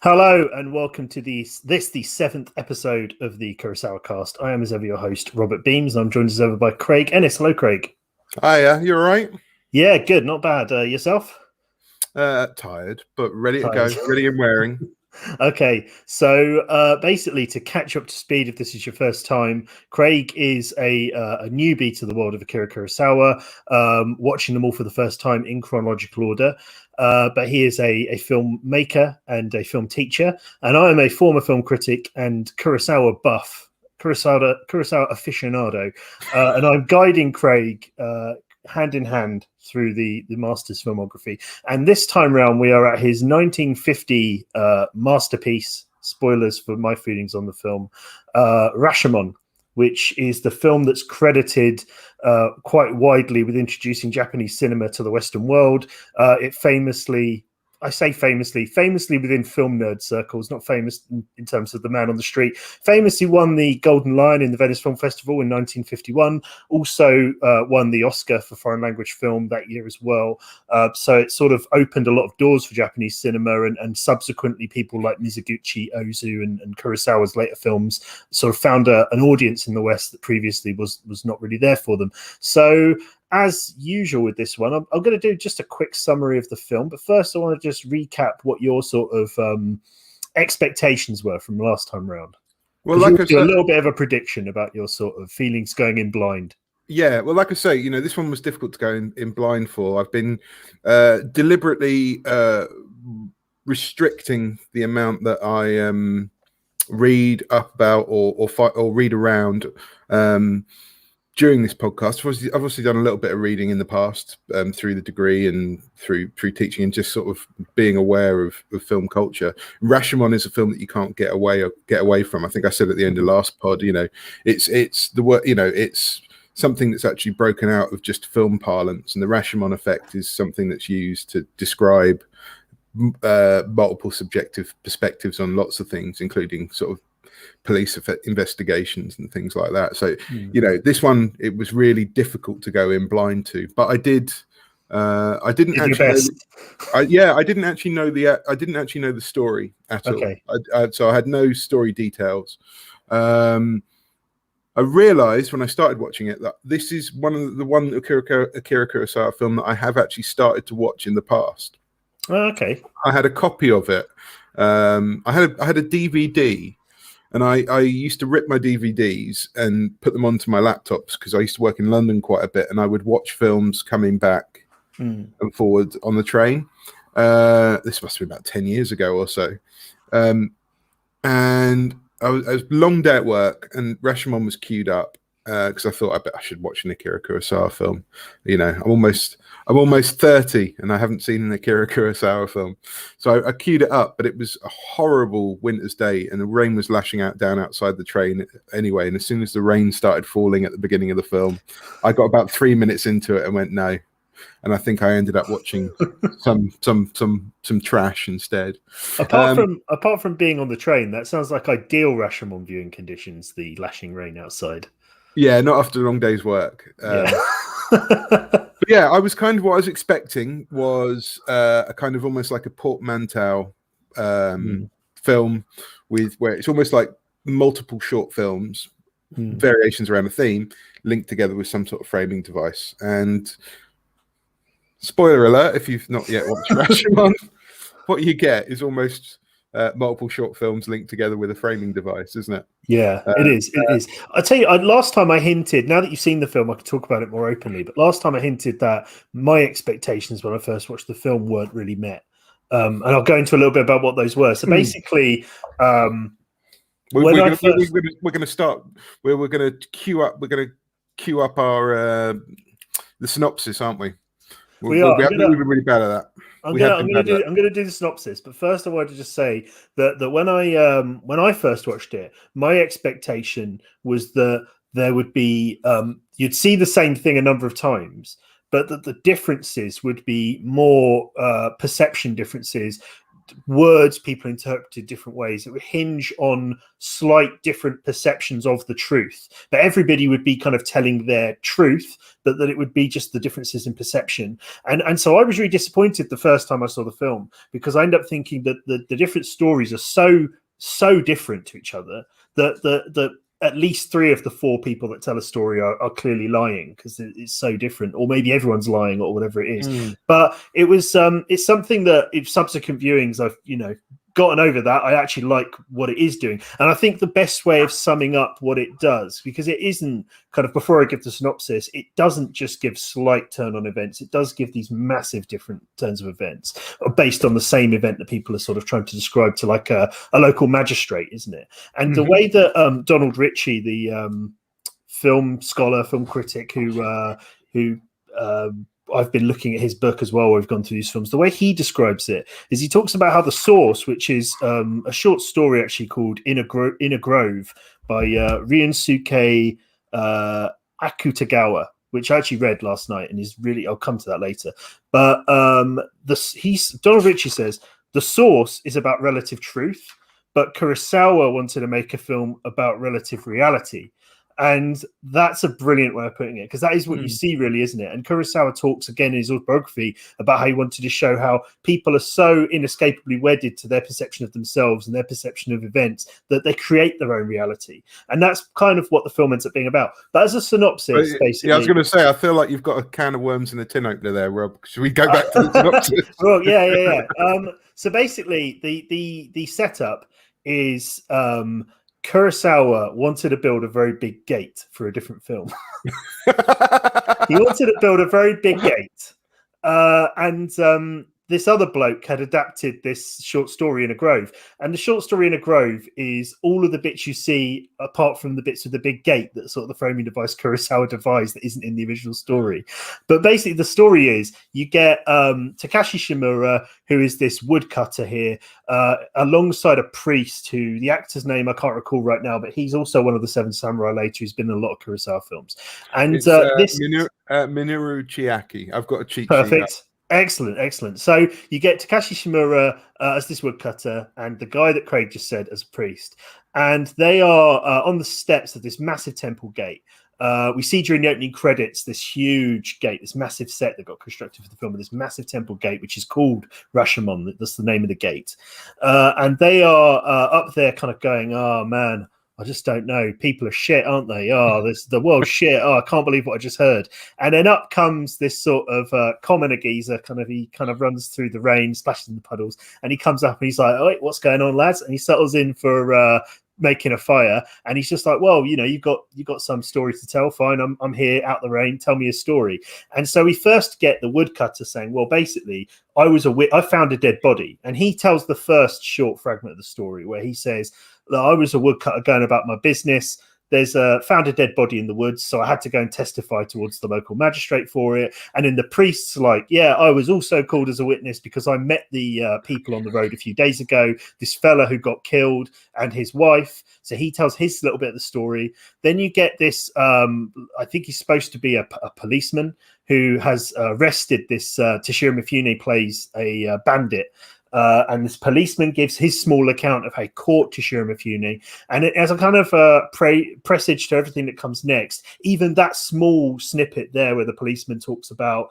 Hello and welcome to the seventh episode of the KurosawaCast. I am as ever your host, Robert Beams, and I'm joined as ever by Craig Ennis. Hello, Craig. Hiya, you all right? Yeah, good, not bad. Yourself? Tired, but ready to go, ready and wearing. Okay, so basically, to catch up to speed, if this is your first time, Craig is a newbie to the world of Akira Kurosawa, watching them all for the first time in chronological order. But he is a filmmaker and a film teacher, and I am a former film critic and Kurosawa buff, Kurosawa aficionado, and I'm guiding Craig hand in hand through the master's filmography. And this time round, we are at his 1950 masterpiece. Spoilers for my feelings on the film, Rashomon, which is the film that's credited quite widely with introducing Japanese cinema to the Western world. It famously, I say famously within film nerd circles, not famous in terms of the man on the street, famously won the Golden Lion in the Venice Film Festival in 1951, also won the Oscar for foreign language film that year as well. So it sort of opened a lot of doors for Japanese cinema, and subsequently people like Mizoguchi, Ozu and Kurosawa's later films sort of found an audience in the West that previously was not really there for them. So as usual with this one, I'm going to do just a quick summary of the film. But first, I want to just recap what your sort of expectations were from last time round. Well, like I said, a little bit of a prediction about your sort of feelings going in blind. Yeah, well, like I say, this one was difficult to go in blind for. I've been deliberately restricting the amount that I read up about or read around during this podcast. I've obviously done a little bit of reading in the past through the degree and through teaching and just sort of being aware of film culture. Rashomon is a film that you can't get away from. I think I said at the end of last pod, it's the word, it's something that's actually broken out of just film parlance, and the Rashomon effect is something that's used to describe multiple subjective perspectives on lots of things, including sort of police investigations and things like that. So this one, it was really difficult to go in blind to, but I didn't actually know the story at all. So I had no story details. I realized when I started watching it that this is one Akira Kurosawa film that I have actually started to watch in the past. Okay. I had a copy of it. I had a DVD. And I used to rip my DVDs and put them onto my laptops because I used to work in London quite a bit, and I would watch films coming back and forward on the train. This must have been about 10 years ago or so. And I was long day at work, and Rashomon was queued up because I thought, I bet I should watch an Akira Kurosawa film. I'm almost 30 and I haven't seen an Akira Kurosawa film. So I queued it up, but it was a horrible winter's day and the rain was lashing down outside the train anyway. And as soon as the rain started falling at the beginning of the film, I got about 3 minutes into it and went, no. And I think I ended up watching some trash instead. Apart from being on the train, that sounds like ideal Rashomon viewing conditions, the lashing rain outside. Yeah, not after a long day's work. But yeah, I was kind of what I was expecting was a kind of almost like a portmanteau film where it's almost like multiple short films, variations around a theme, linked together with some sort of framing device. And spoiler alert, if you've not yet watched Rashomon, what you get is almost multiple short films linked together with a framing device, isn't it? Yeah, it is. I tell you, last time I hinted, now that you've seen the film, I can talk about it more openly, but last time I hinted that my expectations when I first watched the film weren't really met. And I'll go into a little bit about what those were. So basically, we're going to queue up our the synopsis, aren't we? We're really bad at that. I'm going to do the synopsis, but first I wanted to just say that when I first watched it, my expectation was that there would be you'd see the same thing a number of times, but that the differences would be more perception differences, words people interpreted different ways. It would hinge on slight different perceptions of the truth, but everybody would be kind of telling their truth, but that it would be just the differences in perception. And so I was really disappointed the first time I saw the film, because I ended up thinking that the different stories are so different to each other that at least 3 of the 4 people that tell a story are clearly lying, because it's so different, or maybe everyone's lying, or whatever it is. But it was it's something that in subsequent viewings I've gotten over that. I actually like what it is doing, and I think the best way of summing up what it does, because it isn't kind of, before I give the synopsis, it doesn't just give slight turn on events, it does give these massive different turns of events based on the same event that people are sort of trying to describe to like a local magistrate, isn't it? And the way that Donald Ritchie, the film scholar, film critic, who I've been looking at his book as well, we've gone through these films, the way he describes it is he talks about how the source, which is a short story actually called Inner Grove by Ryunosuke Akutagawa, which I actually read last night, and is really, I'll come to that later. But Donald Ritchie says the source is about relative truth, but Kurosawa wanted to make a film about relative reality. And that's a brilliant way of putting it, because that is what you see, really, isn't it? And Kurosawa talks again in his autobiography about how he wanted to show how people are so inescapably wedded to their perception of themselves and their perception of events that they create their own reality. And that's kind of what the film ends up being about. But as a synopsis, basically... Yeah, I was going to say, I feel like you've got a can of worms in a tin opener there, Rob. Should we go back to the synopsis? Well, yeah. So basically, the setup is... Kurosawa wanted to build a very big gate for a different film. He wanted to build a very big gate. And this other bloke had adapted this short story in a grove. And the short story in a grove is all of the bits you see, apart from the bits of the big gate, that's sort of the framing device Kurosawa devised that isn't in the original story. But basically the story is you get Takashi Shimura, who is this woodcutter here, alongside a priest who, the actor's name I can't recall right now, but he's also one of the Seven Samurai later, who's been in a lot of Kurosawa films. And it's, this Minoru Chiaki. I've got a cheat sheet. Perfect. Excellent. So you get Takashi Shimura as this woodcutter, and the guy that Craig just said as a priest. And they are on the steps of this massive temple gate. We see during the opening credits this huge gate, this massive set that got constructed for the film, this massive temple gate, which is called Rashomon. That's the name of the gate. And they are up there kind of going, oh, man, I just don't know. People are shit, aren't they? Oh, the world's shit. Oh, I can't believe what I just heard. And then up comes this sort of commoner geezer. He kind of runs through the rain, splashes in the puddles, and he comes up and he's like, "Oh, wait, what's going on, lads?" And he settles in for making a fire. And he's just like, "Well, you've got some story to tell. Fine, I'm here out the rain. Tell me a story." And so we first get the woodcutter saying, "Well, basically, I found a dead body," and he tells the first short fragment of the story where he says, I was a woodcutter going about my business. There's found a dead body in the woods, so I had to go and testify towards the local magistrate for it. And then the priest's like, yeah, I was also called as a witness because I met the people on the road a few days ago, this fella who got killed and his wife. So he tells his little bit of the story. Then you get this, I think he's supposed to be a policeman who has arrested this, Toshiro Mifune plays a bandit. And this policeman gives his small account of how he caught Toshiro Mifune. And as a kind of presage to everything that comes next, even that small snippet there where the policeman talks about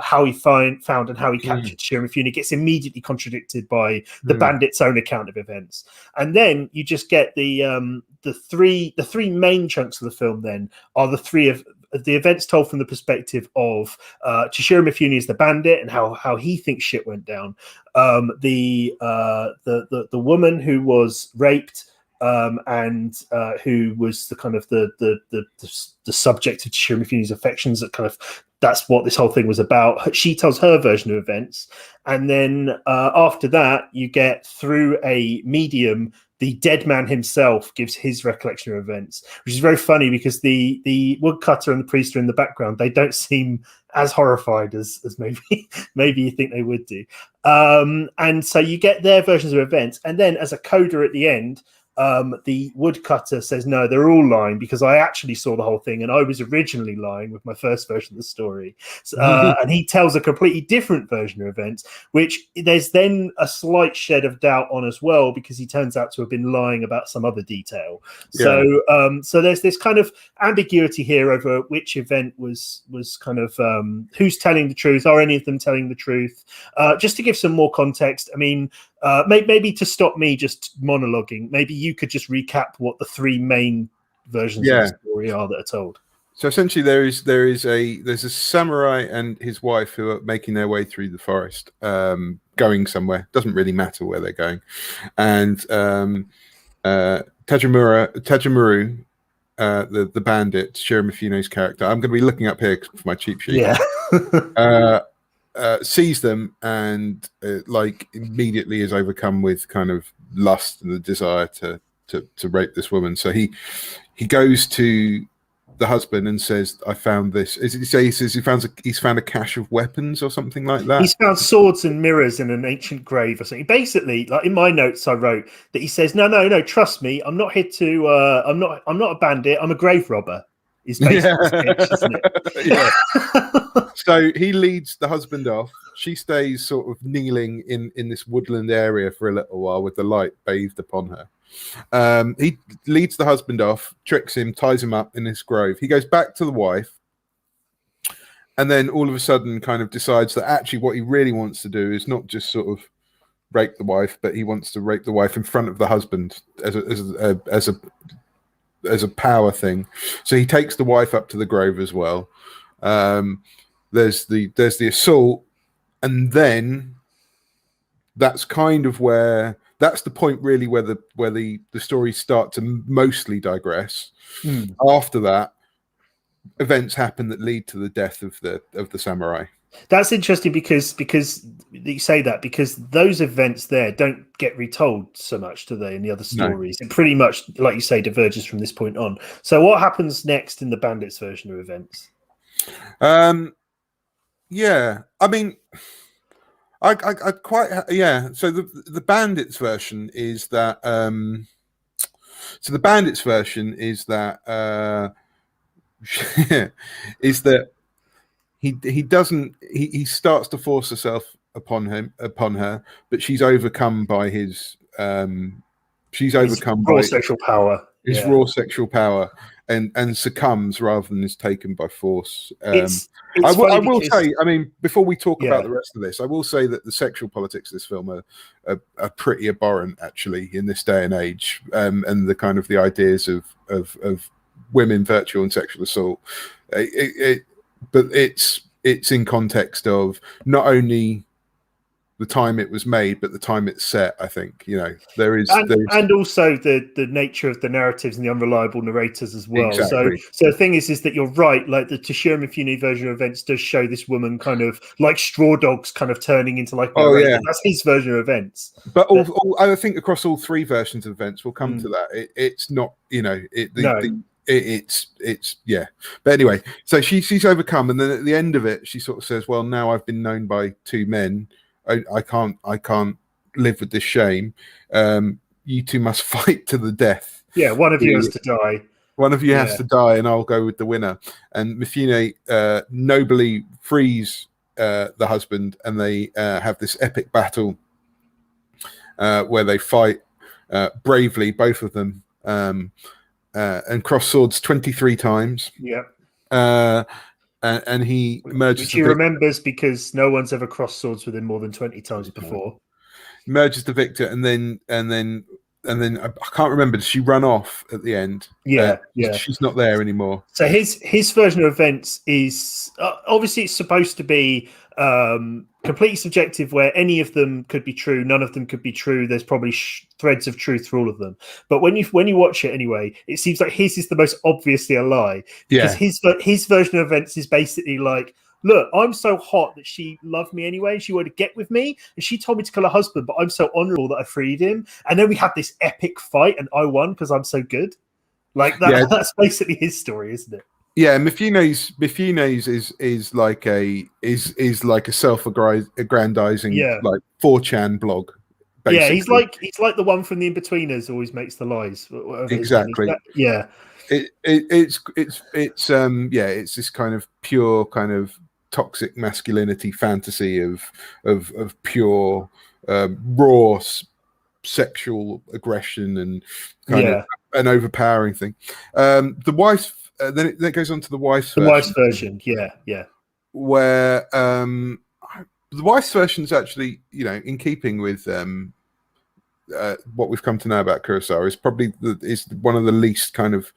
how he found and how he captured Toshiro Mifune gets immediately contradicted by the bandit's own account of events. And then you just get the three main chunks of the film then are the three of the events told from the perspective of Toshiro Mifune as the bandit and how he thinks shit went down. The woman who was raped and who was the kind of the subject of Toshiro Mifune's affections. That's what this whole thing was about. She tells her version of events, and then after that, you get through a medium. The dead man himself gives his recollection of events, which is very funny because the woodcutter and the priest are in the background. They don't seem as horrified as maybe you think they would do. And so you get their versions of events. And then as a coda at the end, the woodcutter says, no, they're all lying because I actually saw the whole thing and I was originally lying with my first version of the story. And he tells a completely different version of events, which there's then a slight shed of doubt on as well, because he turns out to have been lying about some other detail. So so there's this kind of ambiguity here over which event was kind of who's telling the truth. Are any of them telling the truth? Just to give some more context, I mean, maybe to stop me just monologuing, maybe you could just recap what the three main versions of the story are that are told. So essentially, there's a samurai and his wife who are making their way through the forest, going somewhere. Doesn't really matter where they're going, and Tajimuru, the bandit, Shiro Mifune's character. I'm going to be looking up here for my cheat sheet. Yeah. Sees them and like immediately is overcome with kind of lust and the desire to rape this woman. So he goes to the husband and says, I found this. He says he's found a cache of weapons or something like that. He's found swords and mirrors in an ancient grave or something. Basically, like in my notes I wrote that he says, no, trust me, I'm not here to I'm not a bandit, I'm a grave robber. Is basically speech, isn't it? Yeah. So he leads the husband off. She stays sort of kneeling in this woodland area for a little while with the light bathed upon her. He leads the husband off, tricks him, ties him up in this grove. He goes back to the wife, and then all of a sudden kind of decides that actually what he really wants to do is not just sort of rape the wife, but he wants to rape the wife in front of the husband as a power thing. So he takes the wife up to the grove as well. There's the assault, and then that's kind of that's the point really where the stories start to mostly digress. After that, events happen that lead to the death of the samurai. That's interesting because you say that, because those events there don't get retold so much, do they, in the other stories? No. It pretty much, like you say, diverges from this point on. So what happens next in the Bandits version of events? Yeah, I mean, I quite So the Bandits version is that. So the Bandits version is that is that he starts to force herself upon her, but she's overcome by his raw sexual power. His raw sexual power, and succumbs rather than is taken by force. I will say, I mean, before we talk about the rest of this, I will say that the sexual politics of this film are pretty abhorrent, actually, in this day and age, and the kind of the ideas of women, virtual and sexual assault. But it's in context of not only the time it was made, but the time it's set. I think, there is, and also the nature of the narratives and the unreliable narrators as well. Exactly. So the thing is that you're right. Like the Toshiro Mifune version of events does show this woman kind of like straw dogs, kind of turning into like that's his version of events. But I think across all three versions of events, we'll come to that. It's not, it's but anyway, so she's overcome, and then at the end of it she sort of says, well, now I've been known by two men, I can't live with this shame. You two must fight to the death. One of you has to die. One of you has to die, and I'll go with the winner. And Mifune nobly frees the husband, and they have this epic battle where they fight bravely, both of them, and cross swords 23 times. And he emerges. Which he remembers because no one's ever crossed swords with him more than 20 times before. Emerges the victor, and then I can't remember. Does she run off at the end? She's not there anymore. So his version of events is obviously it's supposed to be completely subjective, where any of them could be true, none of them could be true. There's probably threads of truth for all of them. But when you watch it anyway, it seems like his is the most obviously a lie, because his version of events is basically like, look, I'm so hot that she loved me anyway, and she wanted to get with me, and she told me to kill her husband, but I'm so honorable that I freed him. And then we had this epic fight, and I won because I'm so good. Like that. That's basically his story, isn't it? Yeah, Mifune's is like a self-aggrandizing like 4chan blog, Yeah, basically. he's like the one from The Inbetweeners, always makes the lies. Whatever his name is. Exactly. Yeah. It's this kind of pure kind of toxic masculinity fantasy of pure raw sexual aggression and kind of an overpowering thing. The wife's then it goes on to the wife's The version. wife's version, yeah. Where the wife's version is actually, in keeping with what we've come to know about Kurosawa, is probably is one of the least kind of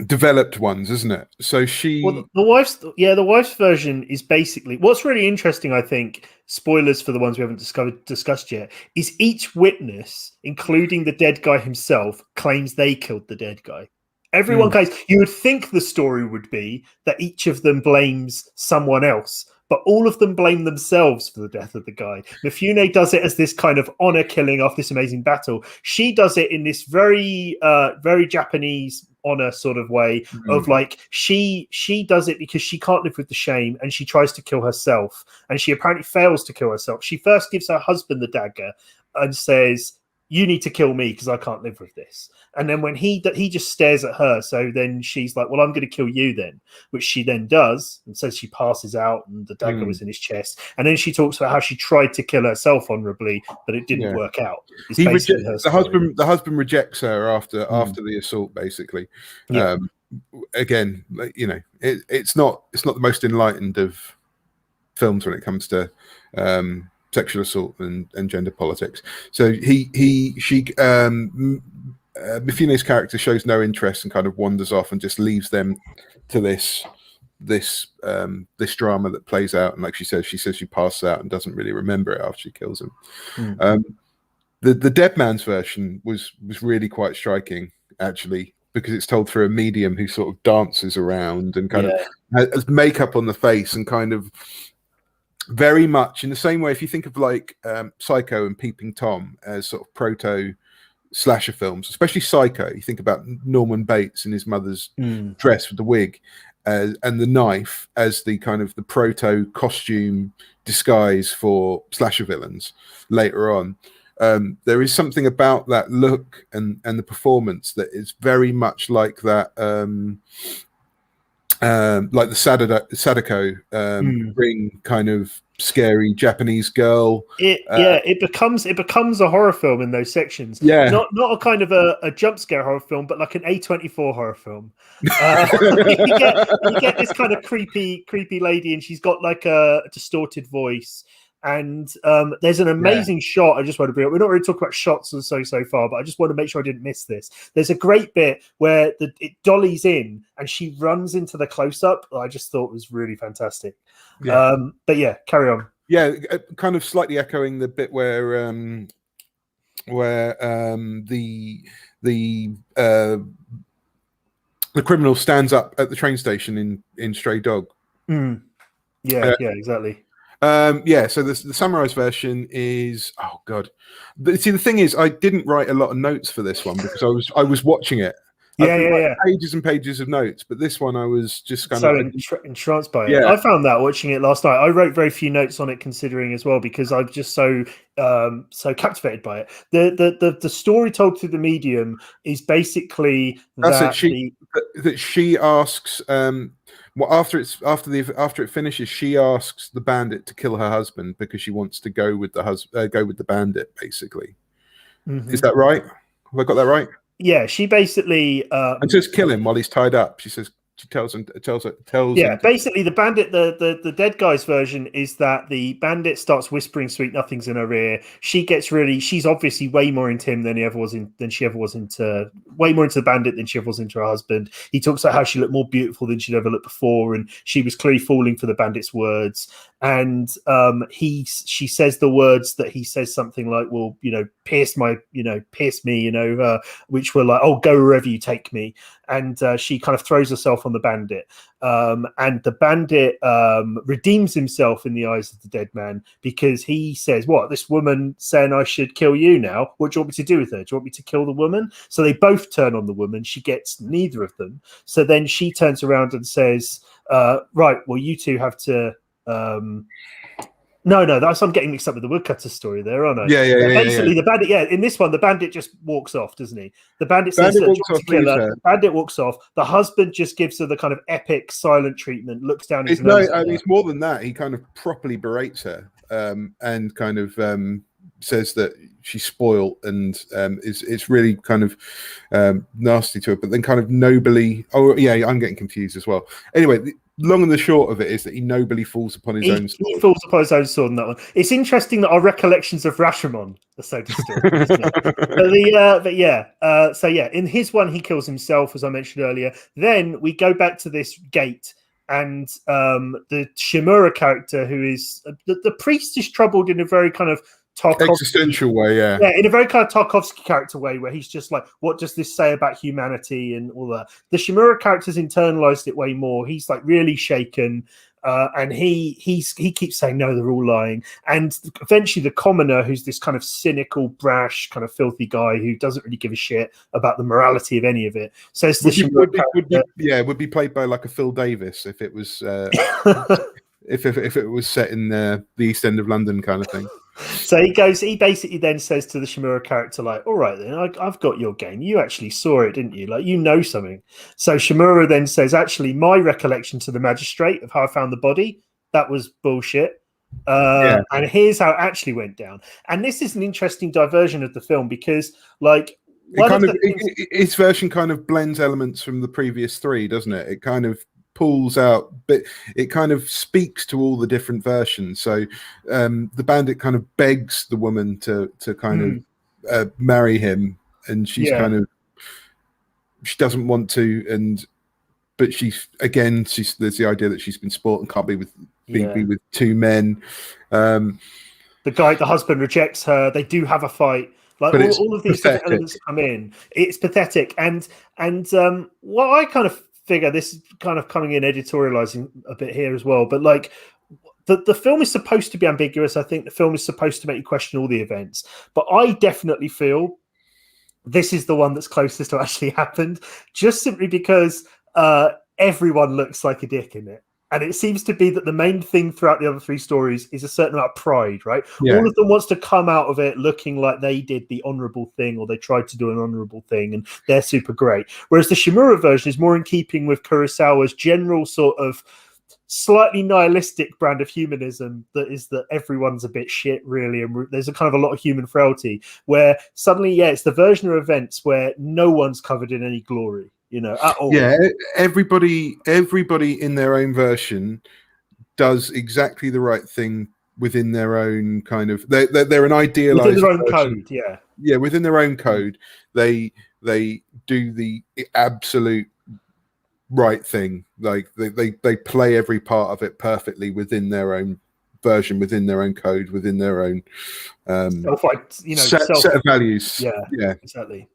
developed ones, isn't it? So the wife's version is basically what's really interesting. I think, spoilers for the ones we haven't discussed yet, is each witness, including the dead guy himself, claims they killed the dead guy. Everyone claims. You would think the story would be that each of them blames someone else, but all of them blame themselves for the death of the guy. Mifune does it as this kind of honor killing after this amazing battle. She does it in this very, very Japanese honor sort of way of like, she does it because she can't live with the shame and she tries to kill herself. And she apparently fails to kill herself. She first gives her husband the dagger and says, "You need to kill me because I can't live with this." And then when he just stares at her, so then she's like, "Well, I'm going to kill you then," which she then does, and so she passes out, and the dagger was in his chest. And then she talks about how she tried to kill herself honorably, but it didn't work out. The husband rejects her after the assault, basically. Yeah. Again, it's not the most enlightened of films when it comes to sexual assault and gender politics. So Mifune's character shows no interest and kind of wanders off and just leaves them to this drama that plays out. And like she says she passes out and doesn't really remember it after she kills him. The dead man's version was really quite striking, actually, because it's told through a medium who sort of dances around and kind of has makeup on the face and kind of very much in the same way. If you think of like Psycho and Peeping Tom as sort of proto slasher films, especially Psycho, you think about Norman Bates in his mother's dress with the wig and the knife as the kind of the proto costume disguise for slasher villains later on. There is something about that look and the performance that is very much like that, like the Sadako Ring kind of scary Japanese girl. It becomes a horror film in those sections. Not a kind of a jump scare horror film, but like an A24 horror film. You get this kind of creepy lady, and she's got like a distorted voice. And there's an amazing shot. I just want to bring up. We're not really talking about shots and so far, but I just want to make sure I didn't miss this. There's a great bit where it dollies in and she runs into the close up. I just thought was really fantastic. But yeah, carry on. Yeah, kind of slightly echoing the bit where the criminal stands up at the train station in Stray Dog. Yeah, exactly. So the summarized version is, oh god. See, the thing is, I didn't write a lot of notes for this one because I was watching it. Pages and pages of notes, but this one I was just kind of entranced by it. I found that watching it last night. I wrote very few notes on it, considering as well, because I'm just so captivated by it. The story told through the medium is basically that she asks. Well, after it finishes, she asks the bandit to kill her husband because she wants to go with the bandit. Basically, is that right? Have I got that right? Yeah, she basically and says kill him while he's tied up. She tells him. Yeah, basically the bandit, the dead guy's version is that the bandit starts whispering sweet nothings in her ear. She's obviously way more into him way more into the bandit than she ever was into her husband. He talks about how she looked more beautiful than she'd ever looked before, and she was clearly falling for the bandit's words. And she says the words that he says something like, "Well, pierce me," which were like, "Oh, go wherever you take me." And she kind of throws herself on the bandit. And the bandit redeems himself in the eyes of the dead man because he says, "What, this woman saying I should kill you now? What do you want me to do with her? Do you want me to kill the woman?" So they both turn on the woman. She gets neither of them. So then she turns around and says, "Right, well, you two have to No, that's I'm getting mixed up with the woodcutter story there, aren't I? Yeah. Basically, the bandit. Yeah, in this one, the bandit just walks off, doesn't he? The bandit says, Bandit walks off, to kill leaves her. her. Bandit walks off. The husband just gives her the kind of epic silent treatment, looks down his It's no, nose. I mean, it's more than that. He kind of properly berates her, and kind of says that she's spoiled, and it's really kind of nasty to her. But then kind of nobly. Oh yeah, I'm getting confused as well. Anyway, the long and the short of it is that he nobly falls upon his own sword. He falls upon his own sword in that one. It's interesting that our recollections of Rashomon are so distorted, isn't it? So in his one, he kills himself, as I mentioned earlier. Then we go back to this gate, and the Shimura character, who is the priest, is troubled in a very kind of Existential way, yeah, in a very kind of Tarkovsky character way, where he's just like, what does this say about humanity and all that? The Shimura character's internalized it way more. He's like really shaken, and he keeps saying, no, they're all lying. And eventually the commoner, who's this kind of cynical, brash, kind of filthy guy who doesn't really give a shit about the morality of any of it, says to the Shimura character, would be played by like a Phil Davis if it was if it was set in the East End of London kind of thing. So he basically then says to the Shimura character, like, all right, then I've got your game. You actually saw it, didn't you? Like, you know something. So Shimura then says, actually, my recollection to the magistrate of how I found the body, that was bullshit. And here's how it actually went down. And this is an interesting diversion of the film because, like, its version kind of blends elements from the previous three, doesn't it? It kind of pulls out, but it kind of speaks to all the different versions. So the bandit kind of begs the woman to kind of marry him, and she's she doesn't want to, but there's the idea that she's been sport and can't be with two men. The husband rejects her. They do have a fight. Like all of these different elements come in. It's pathetic, and what I kind of figure, this is kind of coming in editorializing a bit here as well, but like the film is supposed to be ambiguous. I think the film is supposed to make you question all the events, but I definitely feel this is the one that's closest to actually happened, just simply because everyone looks like a dick in it. And it seems to be that the main thing throughout the other three stories is a certain amount of pride, right? Yeah. All of them wants to come out of it looking like they did the honorable thing, or they tried to do an honorable thing, and they're super great. Whereas the Shimura version is more in keeping with Kurosawa's general sort of slightly nihilistic brand of humanism, that is that everyone's a bit shit, really, and there's a kind of a lot of human frailty, where suddenly, it's the version of events where no one's covered in any glory. At all. Yeah, everybody in their own version does exactly the right thing within their own kind of. They're an idealized within their own version. Code. Yeah, within their own code, they do the absolute right thing. Like they play every part of it perfectly within their own version, within their own code, within their own set of values. Yeah, exactly.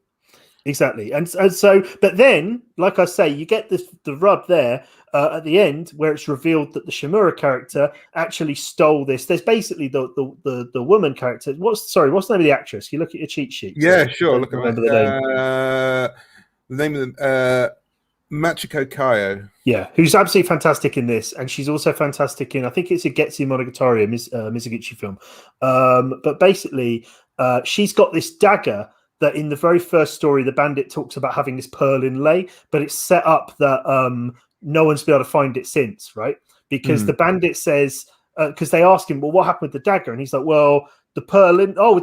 And so, but then, like I say, you get the rub there at the end where it's revealed that the Shimura character actually stole this. There's basically the woman character. What's the name of the actress? You look at your cheat sheet. Yeah, sure. Look at the name of the Machiko Kayo. Yeah, who's absolutely fantastic in this, and she's also fantastic in, I think it's a Getsu Monogatari, a Mizuguchi film. But basically, she's got this dagger that in the very first story, the bandit talks about having this pearl inlay, but it's set up that no one's been able to find it since, right? Because the bandit says, because they ask him, well, what happened with the dagger? And he's like, well, with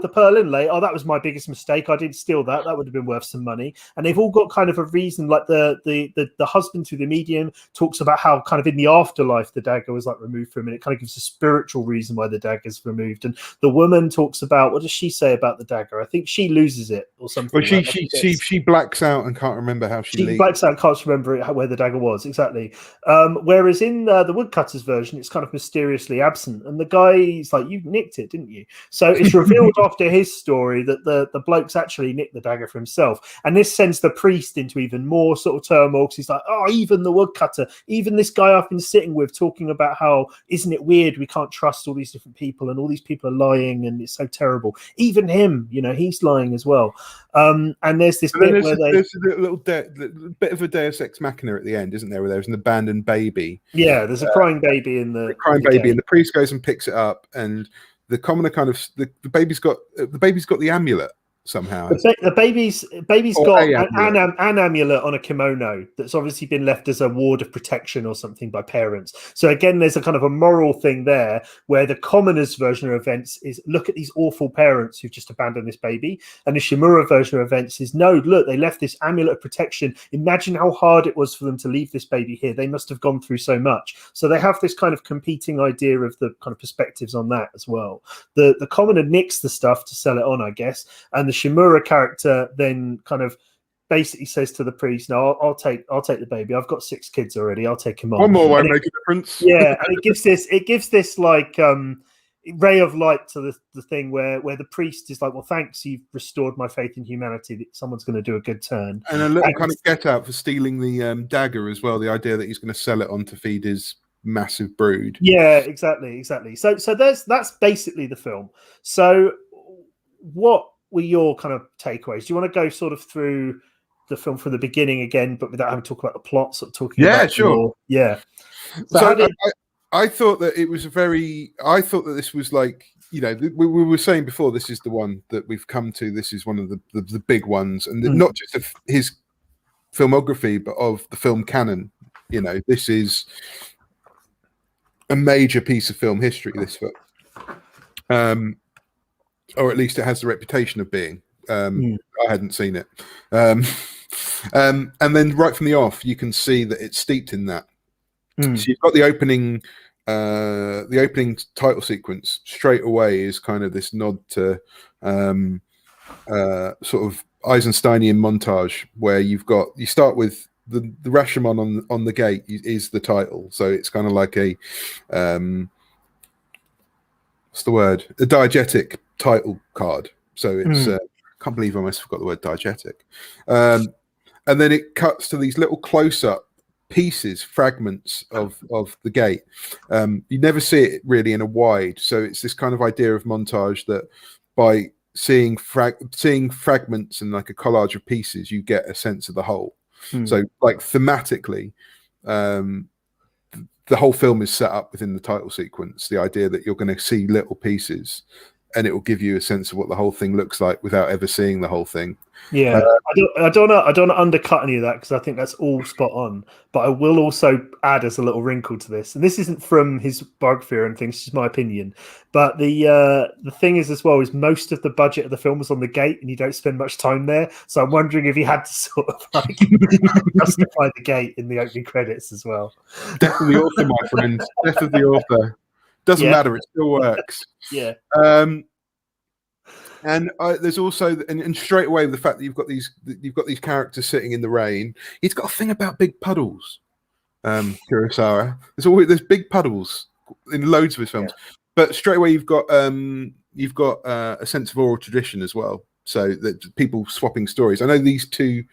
the pearl inlay, that was my biggest mistake. I didn't steal that. That would have been worth some money. And they've all got kind of a reason, like the husband through the medium talks about how kind of in the afterlife the dagger was like removed from him, and it kind of gives a spiritual reason why the dagger's removed. And the woman talks about, what does she say about the dagger? I think she loses it or something. Well, she blacks out and can't remember how she blacks out, can't remember where the dagger was exactly. Whereas in the woodcutter's version, it's kind of mysteriously absent, and the guy's like, you nicked it, didn't you? So it's revealed after his story that the bloke's actually nicked the dagger for himself. And this sends the priest into even more sort of turmoil, because he's like, oh, even the woodcutter, even this guy I've been sitting with talking about how, isn't it weird, we can't trust all these different people and all these people are lying and it's so terrible. Even him, he's lying as well. And there's this bit where there's a little bit of a Deus Ex Machina at the end, isn't there, where there's an abandoned baby. Yeah, there's a crying baby in the baby, and the priest goes and picks it up, and the commoner kind of the baby's got the amulet somehow. The baby's got an amulet on a kimono that's obviously been left as a ward of protection or something by parents. So again, there's a kind of a moral thing there where the commoner's version of events is, look at these awful parents who've just abandoned this baby, and the Shimura version of events is, no, look, they left this amulet of protection. Imagine how hard it was for them to leave this baby here. They must have gone through so much. So they have this kind of competing idea of the kind of perspectives on that as well. The commoner nicks the stuff to sell it on, I guess, and the Shimura character then kind of basically says to the priest, "No, I'll take the baby. I've got 6 kids already. I'll take him on. One more won't make a difference." Yeah, and it gives this like ray of light to the thing where the priest is like, "Well, thanks, you've restored my faith in humanity. That someone's going to do a good turn." And a little kind of get out for stealing the dagger as well. The idea that he's going to sell it on to feed his massive brood. Yeah, exactly. So that's basically the film. So what were your kind of takeaways? Do you want to go sort of through the film from the beginning again, but without having to talk about the plot, sort of talking about sure. Yeah. So I thought that it was I thought that this was like, we were saying before, this is the one that we've come to. This is one of the big ones, and not just of his filmography, but of the film canon. This is a major piece of film history, this film. Or at least it has the reputation of being. I hadn't seen it. And then right from the off, you can see that it's steeped in that. So you've got the opening title sequence straight away is kind of this nod to sort of Eisensteinian montage, where you start with the Rashomon on the gate is the title. So it's kind of like a what's the word? A diegetic title card. So it's can't believe I almost forgot the word diegetic. And then it cuts to these little close-up pieces, fragments of the gate. You never see it really in a wide. So it's this kind of idea of montage that by seeing fragments and like a collage of pieces, you get a sense of the whole. So like thematically, the whole film is set up within the title sequence. The idea that you're going to see little pieces, and it will give you a sense of what the whole thing looks like without ever seeing the whole thing. Yeah, I don't want to undercut any of that, because I think that's all spot on. But I will also add as a little wrinkle to this, and this isn't from his biography or anything, it's just my opinion. But the thing is as well is most of the budget of the film was on the gate, and you don't spend much time there. So I'm wondering if he had to sort of like justify the gate in the opening credits as well. Death of the author, my friend. Death of the author. Doesn't matter. It still works. Yeah. And there's also, and straight away, the fact that you've got these characters sitting in the rain. He's got a thing about big puddles. Kurosawa. There's big puddles in loads of his films, but straight away you've got a sense of oral tradition as well. So that people swapping stories. I know these two.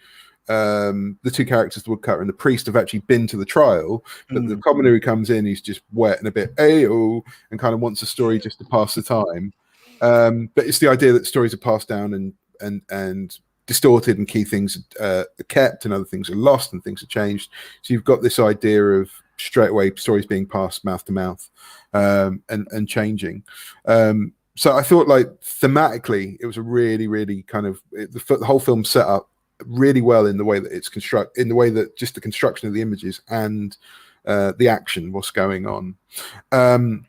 The two characters, the woodcutter and the priest, have actually been to the trial, but the commoner who comes in, he's just wet and a bit ayo, and kind of wants a story just to pass the time. But it's the idea that stories are passed down and distorted, and key things are kept, and other things are lost, and things are changed. So you've got this idea of straight away stories being passed mouth to mouth, and changing. So I thought, like, thematically, it was a really, really kind of the whole film set up really well in the way that it's in the way that just the construction of the images and the action, what's going on. And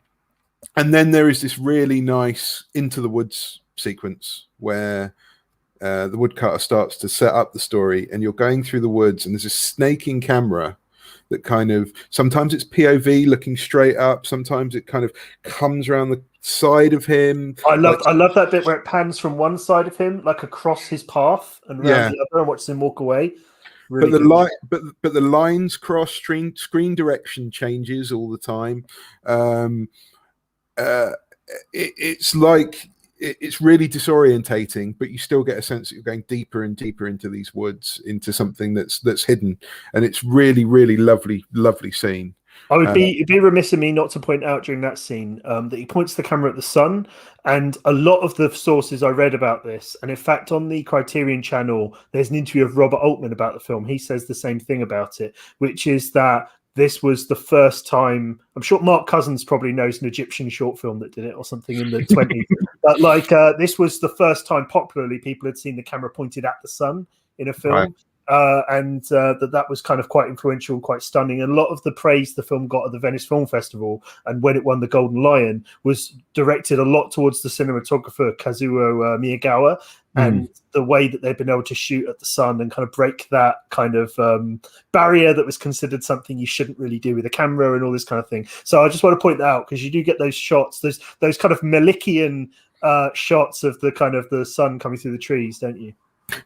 then there is this really nice into the woods sequence where the woodcutter starts to set up the story, and you're going through the woods, and there's a snaking camera that kind of, sometimes it's POV looking straight up, sometimes it kind of comes around the side of him. I love that bit where it pans from one side of him, like across his path, and around the other, and watches him walk away. Really but the lines cross, screen direction changes all the time. It's like it's really disorientating, but you still get a sense that you're going deeper and deeper into these woods, into something that's hidden, and it's really, really lovely scene. I would be it'd be remiss of me not to point out during that scene that he points the camera at the sun, and a lot of the sources I read about this, and in fact on the Criterion channel, there's an interview of Robert Altman about the film. He says the same thing about it, which is that this was the first time. I'm sure Mark Cousins probably knows an Egyptian short film that did it or something in the 20s. But this was the first time popularly people had seen the camera pointed at the sun in a film. Right. And that was kind of quite influential, quite stunning. And a lot of the praise the film got at the Venice Film Festival and when it won the Golden Lion was directed a lot towards the cinematographer Kazuo Miyagawa and the way that they've been able to shoot at the sun and kind of break that kind of barrier that was considered something you shouldn't really do with a camera and all this kind of thing. So I just want to point that out because you do get those shots, those kind of Malikian shots of the kind of the sun coming through the trees, don't you?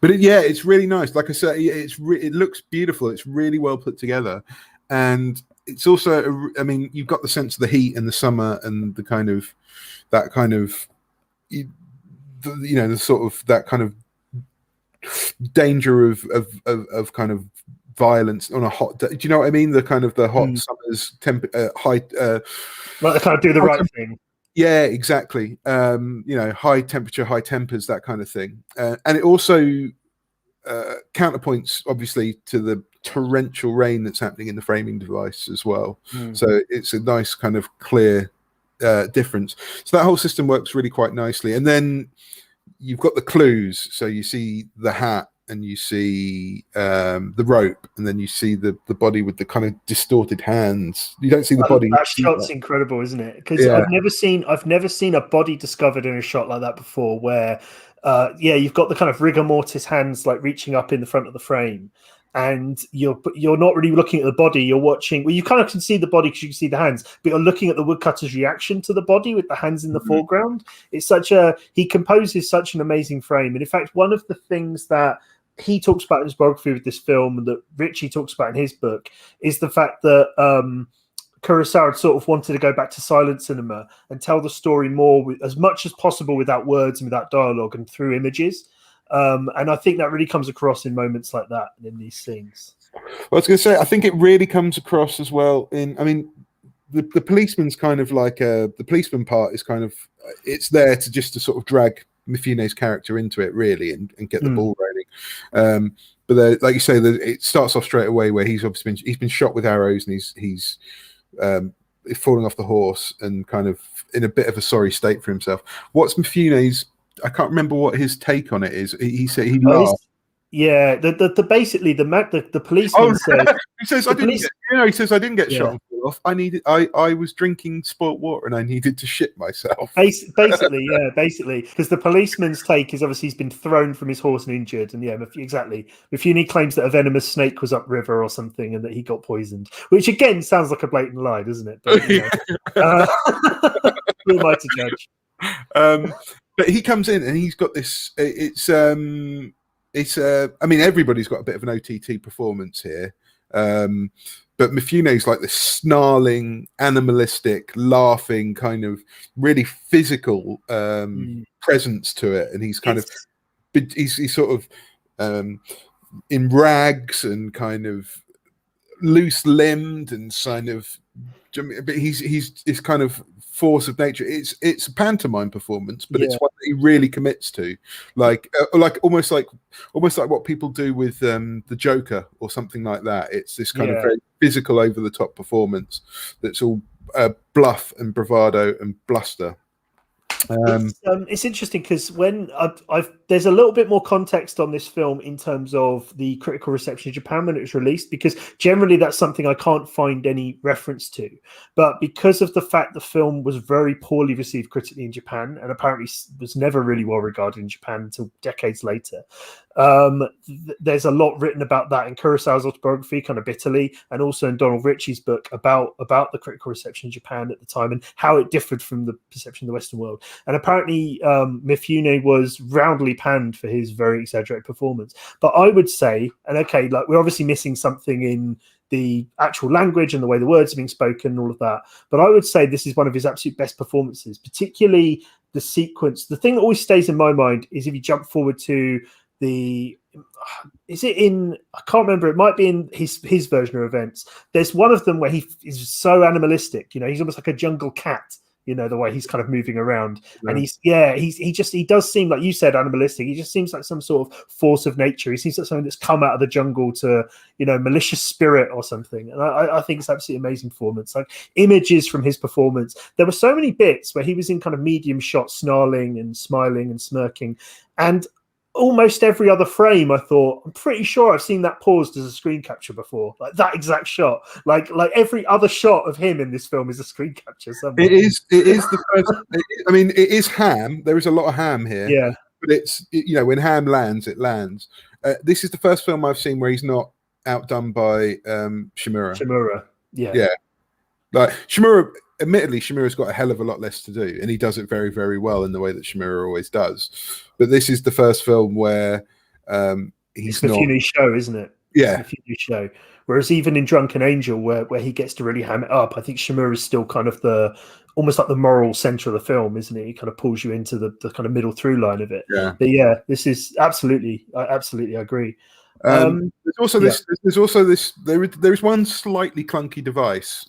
But it's really nice. Like I said, it looks beautiful. It's really well put together, and it's also, I mean, you've got the sense of the heat and the summer and the kind of that kind of, the sort of that kind of danger of kind of violence on a hot day. Do you know what I mean? The kind of the hot summer's high, like they kind of do the right thing. Yeah, exactly. High temperature, high tempers, that kind of thing. And it also counterpoints, obviously, to the torrential rain that's happening in the framing device as well. So it's a nice kind of clear difference. So that whole system works really quite nicely. And then you've got the clues. So you see the hat and you see the rope, and then you see the body with the kind of distorted hands. You don't see the body. That shot's incredible, isn't it? Because I've never seen a body discovered in a shot like that before. Where, you've got the kind of rigor mortis hands like reaching up in the front of the frame, and you're not really looking at the body. You're watching. Well, you kind of can see the body because you can see the hands, but you're looking at the woodcutter's reaction to the body with the hands in the foreground. It's he composes such an amazing frame, and in fact, one of the things that he talks about in his biography with this film and that Richie talks about in his book is the fact that Kurosawa sort of wanted to go back to silent cinema and tell the story more as much as possible without words and without dialogue and through images. And I think that really comes across in moments like that and in these scenes. Well, I was going to say, I think it really comes across as well the policeman's kind of like the policeman part is kind of, it's there to sort of drag Mifune's character into it really and get the ball rolling, but like you say, it starts off straight away where he's obviously been shot with arrows and he's falling off the horse and kind of in a bit of a sorry state for himself. What's Mifune's? I can't remember what his take on it is. He said he laughed. Yeah, basically the policeman says he says I didn't get shot and fall off. I was drinking spoilt water and I needed to shit myself. Basically, because the policeman's take is obviously he's been thrown from his horse and injured, and exactly. Mifune claims that a venomous snake was upriver or something, and that he got poisoned, which again sounds like a blatant lie, doesn't it? But, who am I to judge? But he comes in and he's got this. I mean, everybody's got a bit of an OTT performance here, but Mifune's like this snarling, animalistic, laughing, kind of really physical presence to it, and he's he's sort of in rags and kind of loose-limbed and kind of, but he's kind of force of nature. It's a pantomime performance, but it's one that he really commits to, like almost like what people do with the Joker or something like that. It's this kind of very physical, over the top performance that's all bluff and bravado and bluster. It's interesting because when there's a little bit more context on this film in terms of the critical reception in Japan when it was released, because generally that's something I can't find any reference to. But because of the fact the film was very poorly received critically in Japan and apparently was never really well regarded in Japan until decades later, there's a lot written about that in Kurosawa's autobiography, kind of bitterly, and also in Donald Ritchie's book about the critical reception in Japan at the time and how it differed from the perception of the Western world. And apparently Mifune was roundly panned for his very exaggerated performance. But I would say, and okay, like we're obviously missing something in the actual language and the way the words are being spoken and all of that, but I would say this is one of his absolute best performances, particularly the sequence. The thing that always stays in my mind is if you jump forward to is it in, I can't remember, it might be in his version of events. There's one of them where he is so animalistic, he's almost like a jungle cat, the way he's kind of moving around. And he does seem, like you said, animalistic. He just seems like some sort of force of nature. He seems like something that's come out of the jungle to, malicious spirit or something. And I think it's absolutely amazing performance. Like images from his performance. There were so many bits where he was in kind of medium shot, snarling and smiling and smirking. And almost every other frame, I thought, I'm pretty sure I've seen that paused as a screen capture before, like that exact shot. Like every other shot of him in this film is a screen capture somewhere. It is the first. It is ham. There is a lot of ham here. Yeah, but it's when ham lands, it lands. This is the first film I've seen where he's not outdone by Shimura. Yeah. Like Shimura. Admittedly, Shimura's got a hell of a lot less to do, and he does it very, very well in the way that Shimura always does. But this is the first film where he's not. It's a show, isn't it? Yeah, it's a show. Whereas even in Drunken Angel, where he gets to really ham it up, I think Shimura is still kind of almost like the moral center of the film, isn't it? He kind of pulls you into the kind of middle through line of it. Yeah. But yeah, this is absolutely, I agree. There's also this. There is one slightly clunky device.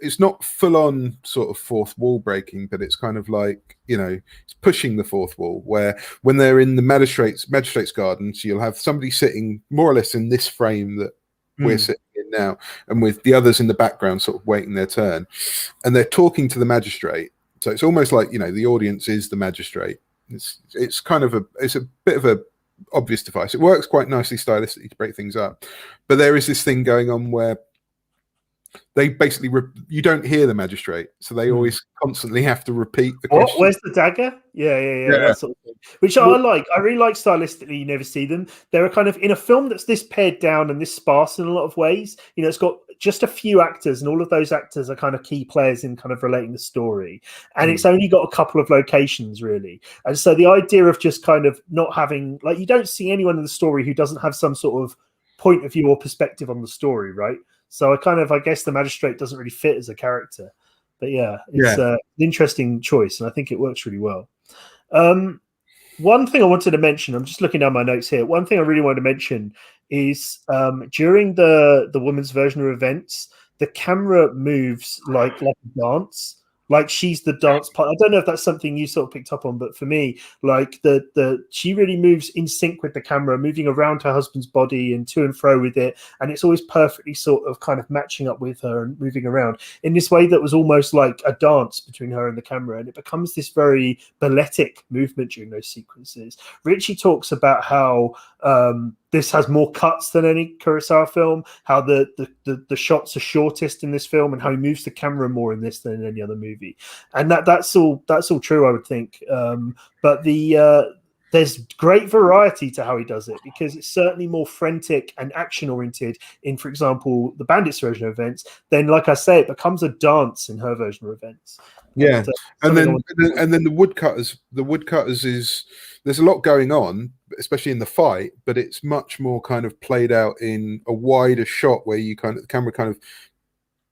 It's not full on sort of fourth wall breaking, but it's kind of like, it's pushing the fourth wall, where when they're in the magistrate's gardens, you'll have somebody sitting more or less in this frame that we're sitting in now, and with the others in the background sort of waiting their turn, and they're talking to the magistrate. So it's almost like, the audience is the magistrate. It's kind of it's a bit of a obvious device. It works quite nicely stylistically to break things up, but there is this thing going on where they basically you don't hear the magistrate, so they always constantly have to repeat the question. Where's the dagger? Yeah. That sort of thing. Which I like. I really like stylistically. You never see them. They're kind of in a film that's this pared down and this sparse in a lot of ways. It's got just a few actors, and all of those actors are kind of key players in kind of relating the story. And it's only got a couple of locations really. And so the idea of just kind of not having, like, you don't see anyone in the story who doesn't have some sort of point of view or perspective on the story, right? So I guess the magistrate doesn't really fit as a character, but it's an interesting choice, and I think it works really well. One thing I wanted to mention, I'm just looking down my notes here. One thing I really wanted to mention is during the woman's version of events, the camera moves like a dance. Like she's the dance part. I don't know if that's something you sort of picked up on, but for me, like she really moves in sync with the camera, moving around her husband's body and to and fro with it, and it's always perfectly sort of kind of matching up with her and moving around in this way that was almost like a dance between her and the camera, and it becomes this very balletic movement during those sequences. Richie talks about how this has more cuts than any Kurosawa film, how the shots are shortest in this film, and how he moves the camera more in this than in any other movie. And that's all true, I would think. But there's great variety to how he does it, because it's certainly more frantic and action oriented in, for example, the Bandits version of events. Then, like I say, it becomes a dance in her version of events. Yeah, and then the woodcutters. The woodcutters is, there's a lot going on, especially in the fight, but it's much more kind of played out in a wider shot where the camera kind of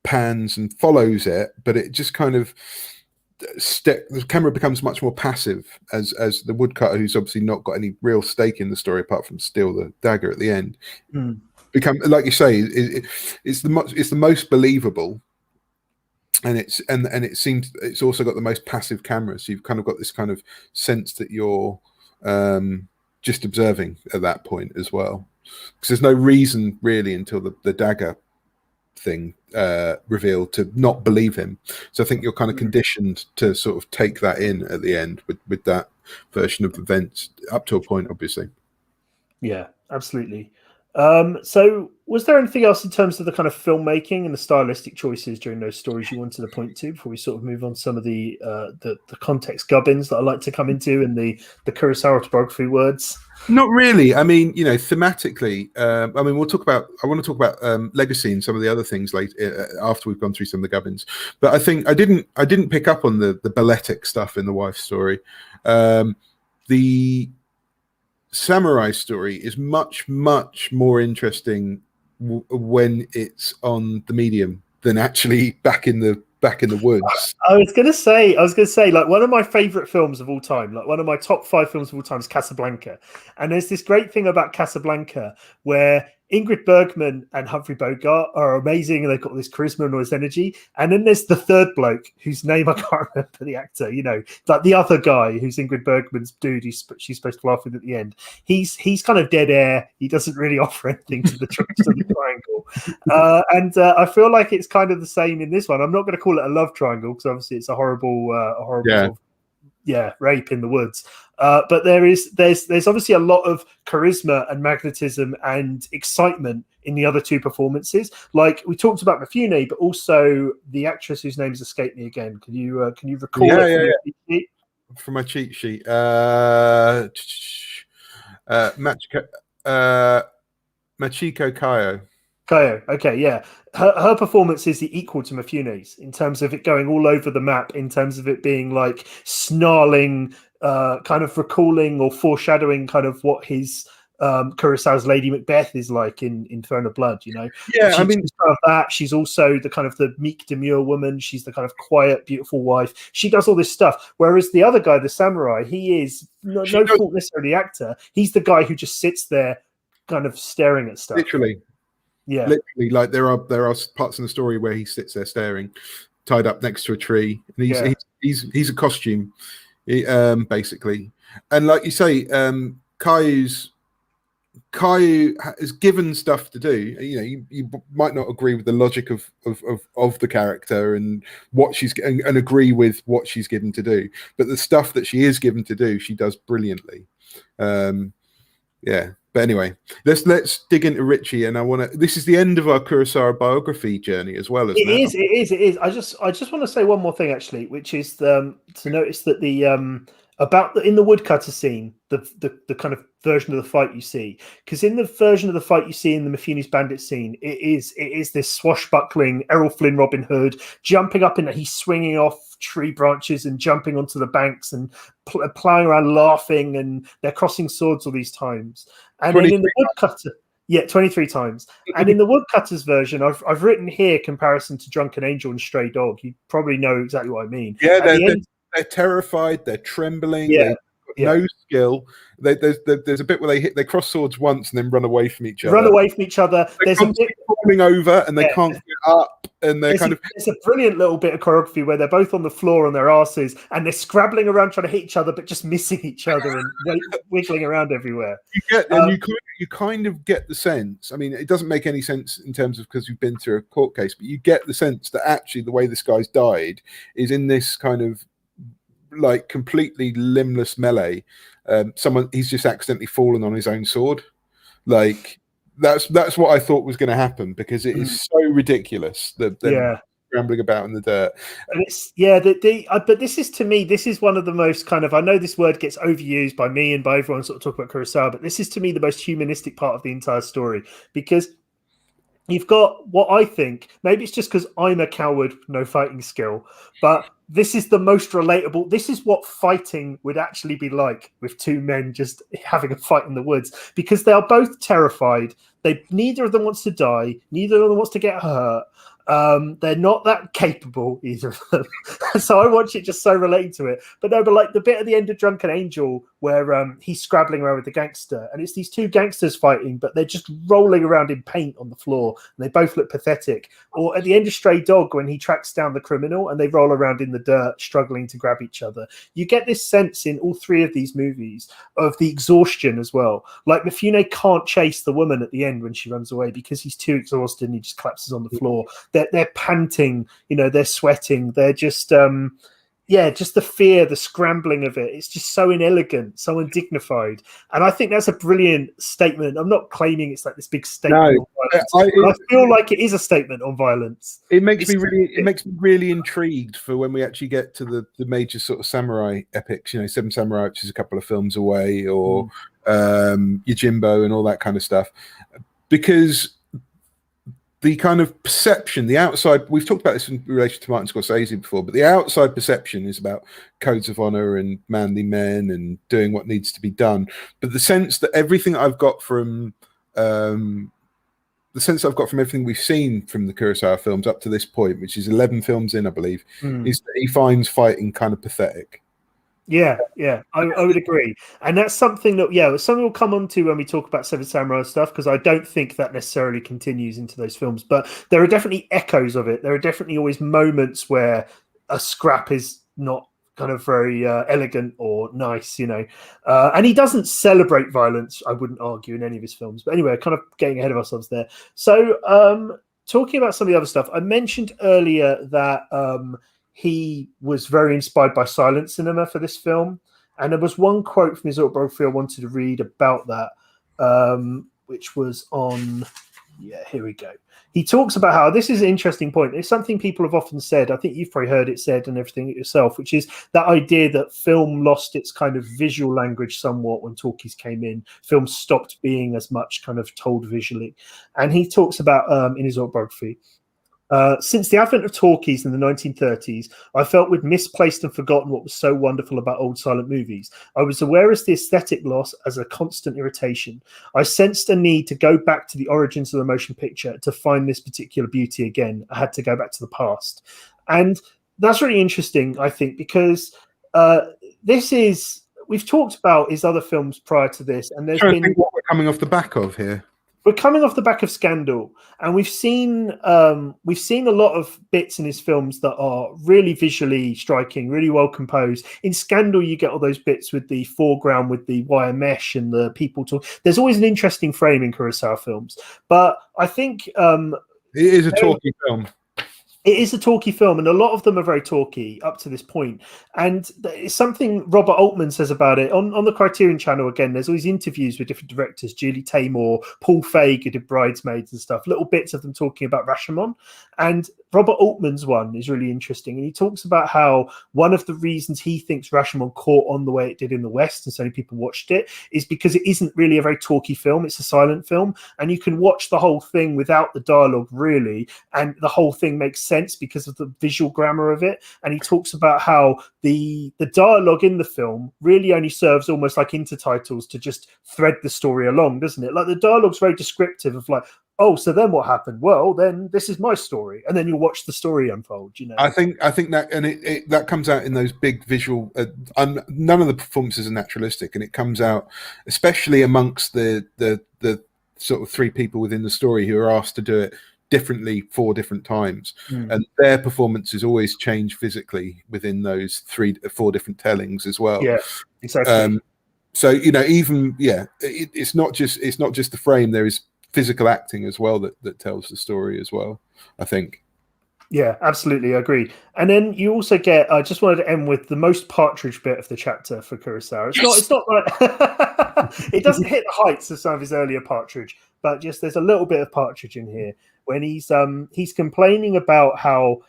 pans and follows it, but it just kind of the camera becomes much more passive as the woodcutter, who's obviously not got any real stake in the story apart from steal the dagger at the end, become, like you say, it's the most believable. And it seems it's also got the most passive camera, so you've kind of got this kind of sense that you're just observing at that point as well, because there's no reason really until the dagger thing revealed to not believe him. So I think you're kind of conditioned to sort of take that in at the end with that version of events, up to a point, obviously. Yeah, absolutely. So was there anything else in terms of the kind of filmmaking and the stylistic choices during those stories you wanted to point to before we sort of move on to some of the context gubbins that I like to come into and the Kurosawa autobiography words? Not really. I mean, thematically, I want to talk about legacy and some of the other things later after we've gone through some of the gubbins. But I think I didn't pick up on the balletic stuff in the wife's story. The samurai story is much more interesting when it's on the medium than actually back in the back in the woods. I was gonna say, like one of my favorite films of all time, like one of my top 5 films of all time is Casablanca. And there's this great thing about Casablanca where Ingrid Bergman and Humphrey Bogart are amazing and they've got this charisma and all this energy. And then there's the third bloke whose name I can't remember, the actor, you know, like the other guy who's Ingrid Bergman's dude she's supposed to laugh with at the end. He's kind of dead air. He doesn't really offer anything to the triangle. And I feel like it's kind of the same in this one. I'm not going to call it a love triangle because obviously it's a horrible Yeah. sort of, rape in the woods. But there's obviously a lot of charisma and magnetism and excitement in the other 2 performances. Like we talked about Mifune, but also the actress whose name's escaped me again. Can you recall it? From my cheat sheet. Machiko Kayo. Okay, yeah. Her performance is the equal to Mifune's in terms of it going all over the map, in terms of it being like snarling, kind of recalling or foreshadowing kind of what his Kurosawa's Lady Macbeth is like in Throne of Blood, you know. Yeah, I mean, she's kind of that. She's also the kind of the meek, demure woman. She's the kind of quiet, beautiful wife. She does all this stuff. Whereas the other guy, the samurai, he is no fault necessarily the actor. He's the guy who just sits there, kind of staring at stuff. Literally, like there are parts in the story where he sits there staring, tied up next to a tree, and he's a costume, basically. And like you say, Caillou is given stuff to do. You know, you might not agree with the logic of the character and what she's and agree with what she's given to do, but the stuff that she is given to do, she does brilliantly. But anyway, let's dig into Richie, and this is the end of our Kurosawa biography journey as well. It is. I just want to say one more thing actually, which is to notice that in the woodcutter scene, the kind of version of the fight you see, because in the version of the fight you see in the Mifune's bandit scene, it is this swashbuckling Errol Flynn Robin Hood jumping up, and he's swinging off tree branches and jumping onto the banks and plowing around laughing, and they're crossing swords all these times. And then in the woodcutter, 23 times. And in the woodcutter's version, I've written here comparison to Drunken Angel and Stray Dog. You probably know exactly what I mean. Yeah, they're terrified, they're trembling, they've got no skill. There's a bit where they cross swords once and then run away from each other. There's a bit falling over and they can't get up, and there's a brilliant little bit of choreography where they're both on the floor on their asses and they're scrabbling around trying to hit each other but just missing each other and wiggling around everywhere. You kind of get the sense. I mean, it doesn't make any sense in terms of because you've been through a court case, but you get the sense that actually the way this guy's died is in this kind of like completely limbless melee. He's just accidentally fallen on his own sword. Like that's what I thought was going to happen, because it is so ridiculous that they're scrambling about in the dirt. And it's but this is, to me, this is one of the most kind of, I know this word gets overused by me and by everyone sort of talk about Kurosawa, but this is to me the most humanistic part of the entire story, because you've got what I think, maybe it's just because I'm a coward with no fighting skill, but this is the most relatable. This is what fighting would actually be like with 2 men just having a fight in the woods, because they are both terrified. Neither of them wants to die. Neither of them wants to get hurt. They're not that capable, either of them. So I watch it just so related to it. But like the bit at the end of Drunken Angel where he's scrabbling around with the gangster, and it's these 2 gangsters fighting, but they're just rolling around in paint on the floor, and they both look pathetic. Or at the end of Stray Dog, when he tracks down the criminal and they roll around in the dirt, struggling to grab each other. You get this sense in all 3 of these movies of the exhaustion as well. Like Mifune can't chase the woman at the end when she runs away because he's too exhausted and he just collapses on the floor. They're panting, they're sweating. They're just, just the fear, the scrambling of it. It's just so inelegant, so undignified. And I think that's a brilliant statement. I'm not claiming it's like this big statement on violence. I feel like it is a statement on violence. It makes me really intrigued for when we actually get to the major sort of samurai epics, Seven Samurai, which is a couple of films away, or Yojimbo and all that kind of stuff. Because the kind of perception, the outside, we've talked about this in relation to Martin Scorsese before, but the outside perception is about codes of honor and manly men and doing what needs to be done. But the sense that everything I've got from the sense I've got from everything we've seen from the Kurosawa films up to this point, which is 11 films in, I believe, is that he finds fighting kind of pathetic. Yeah, I would agree, and that's something that something we'll come on to when we talk about Seven Samurai stuff, because I don't think that necessarily continues into those films, but there are definitely echoes of it. There are definitely always moments where a scrap is not kind of very elegant or nice, and he doesn't celebrate violence, I wouldn't argue, in any of his films. But anyway, kind of getting ahead of ourselves there. So talking about some of the other stuff, I mentioned earlier that he was very inspired by silent cinema for this film. And there was one quote from his autobiography I wanted to read about that, which was on... Yeah, here we go. He talks about how this is an interesting point. It's something people have often said. I think you've probably heard it said and everything yourself, which is that idea that film lost its kind of visual language somewhat when talkies came in. Film stopped being as much kind of told visually. And he talks about, in his autobiography, since the advent of talkies in the 1930s, I felt we'd misplaced and forgotten what was so wonderful about old silent movies. I was aware of the aesthetic loss as a constant irritation. I sensed a need to go back to the origins of the motion picture to find this particular beauty again. I had to go back to the past. And that's really interesting, I think, because we've talked about his other films prior to this, and there's been... think what we're coming off the back of here. We're coming off the back of Scandal, and we've seen a lot of bits in his films that are really visually striking, really well composed. In Scandal, you get all those bits with the foreground with the wire mesh and the people talk. There's always an interesting frame in Kurosawa films, but I think it is a talky film. It is a talky film, and a lot of them are very talky up to this point. And it's something Robert Altman says about it on the Criterion Channel. Again, there's always interviews with different directors, Julie Taymor, Paul Feig, who did Bridesmaids and stuff, little bits of them talking about Rashomon. And Robert Altman's one is really interesting. And he talks about how one of the reasons he thinks Rashomon caught on the way it did in the West, and so many people watched it, is because it isn't really a very talky film. It's a silent film. And you can watch the whole thing without the dialogue, really. And the whole thing makes sense because of the visual grammar of it. And he talks about how the dialogue in the film really only serves almost like intertitles to just thread the story along, doesn't it? Like the dialogue's very descriptive of like, oh, so then what happened? Well, then this is my story, and then you'll watch the story unfold. I think that, and it that comes out in those big visual. None of the performances are naturalistic, and it comes out especially amongst the sort of three people within the story who are asked to do it differently 4 different times, and their performances always change physically within those 3-4 different tellings as well. Yeah, exactly. So it's not just the frame. There is physical acting as well that tells the story as well, I think. Yeah, absolutely, I agree. And then you also get, I just wanted to end with the most Partridge bit of the chapter for Kurosawa. It's not like it doesn't hit the heights of some of his earlier Partridge, but just there's a little bit of Partridge in here when he's complaining about how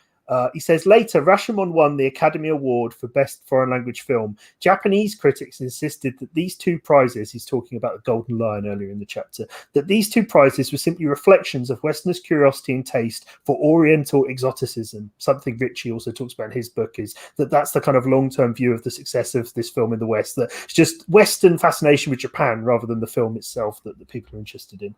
he says later Rashomon won the Academy Award for Best Foreign Language Film. Japanese critics insisted that these 2 prizes, he's talking about the Golden Lion earlier in the chapter, that these 2 prizes were simply reflections of Westerners' curiosity and taste for Oriental exoticism. Something Ritchie also talks about in his book is that's the kind of long-term view of the success of this film in the West, that it's just Western fascination with Japan rather than the film itself that the people are interested in.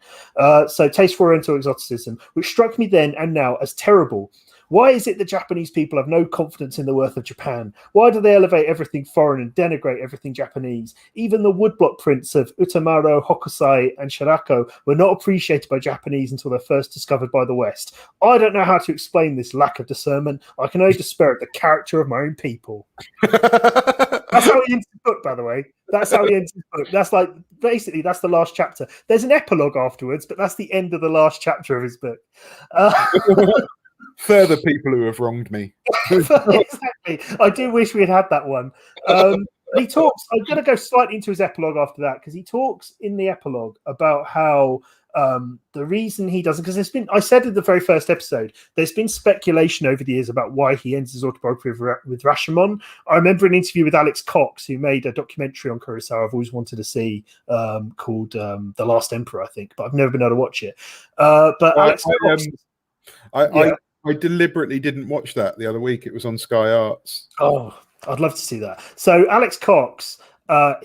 So taste for Oriental exoticism, which struck me then and now as terrible. Why is it that Japanese people have no confidence in the worth of Japan? Why do they elevate everything foreign and denigrate everything Japanese? Even the woodblock prints of Utamaro, Hokusai, and Shirako were not appreciated by Japanese until they're first discovered by the West. I don't know how to explain this lack of discernment. I can only despair at the character of my own people. That's how he ends his book, by the way. That's how he ends his book. That's like, basically, that's the last chapter. There's an epilogue afterwards, but that's the end of the last chapter of his book. Further people who have wronged me. Exactly. I do wish we had that one. He talks, I'm going to go slightly into his epilogue after that, because he talks in the epilogue about how the reason he doesn't, because I said in the very first episode, there's been speculation over the years about why he ends his autobiography with Rashomon. I remember an interview with Alex Cox, who made a documentary on Kurosawa I've always wanted to see, called The Last Emperor, I think, but I've never been able to watch it. But Alex Cox... I deliberately didn't watch that the other week. It was on Sky Arts. Oh, I'd love to see that. So Alex Cox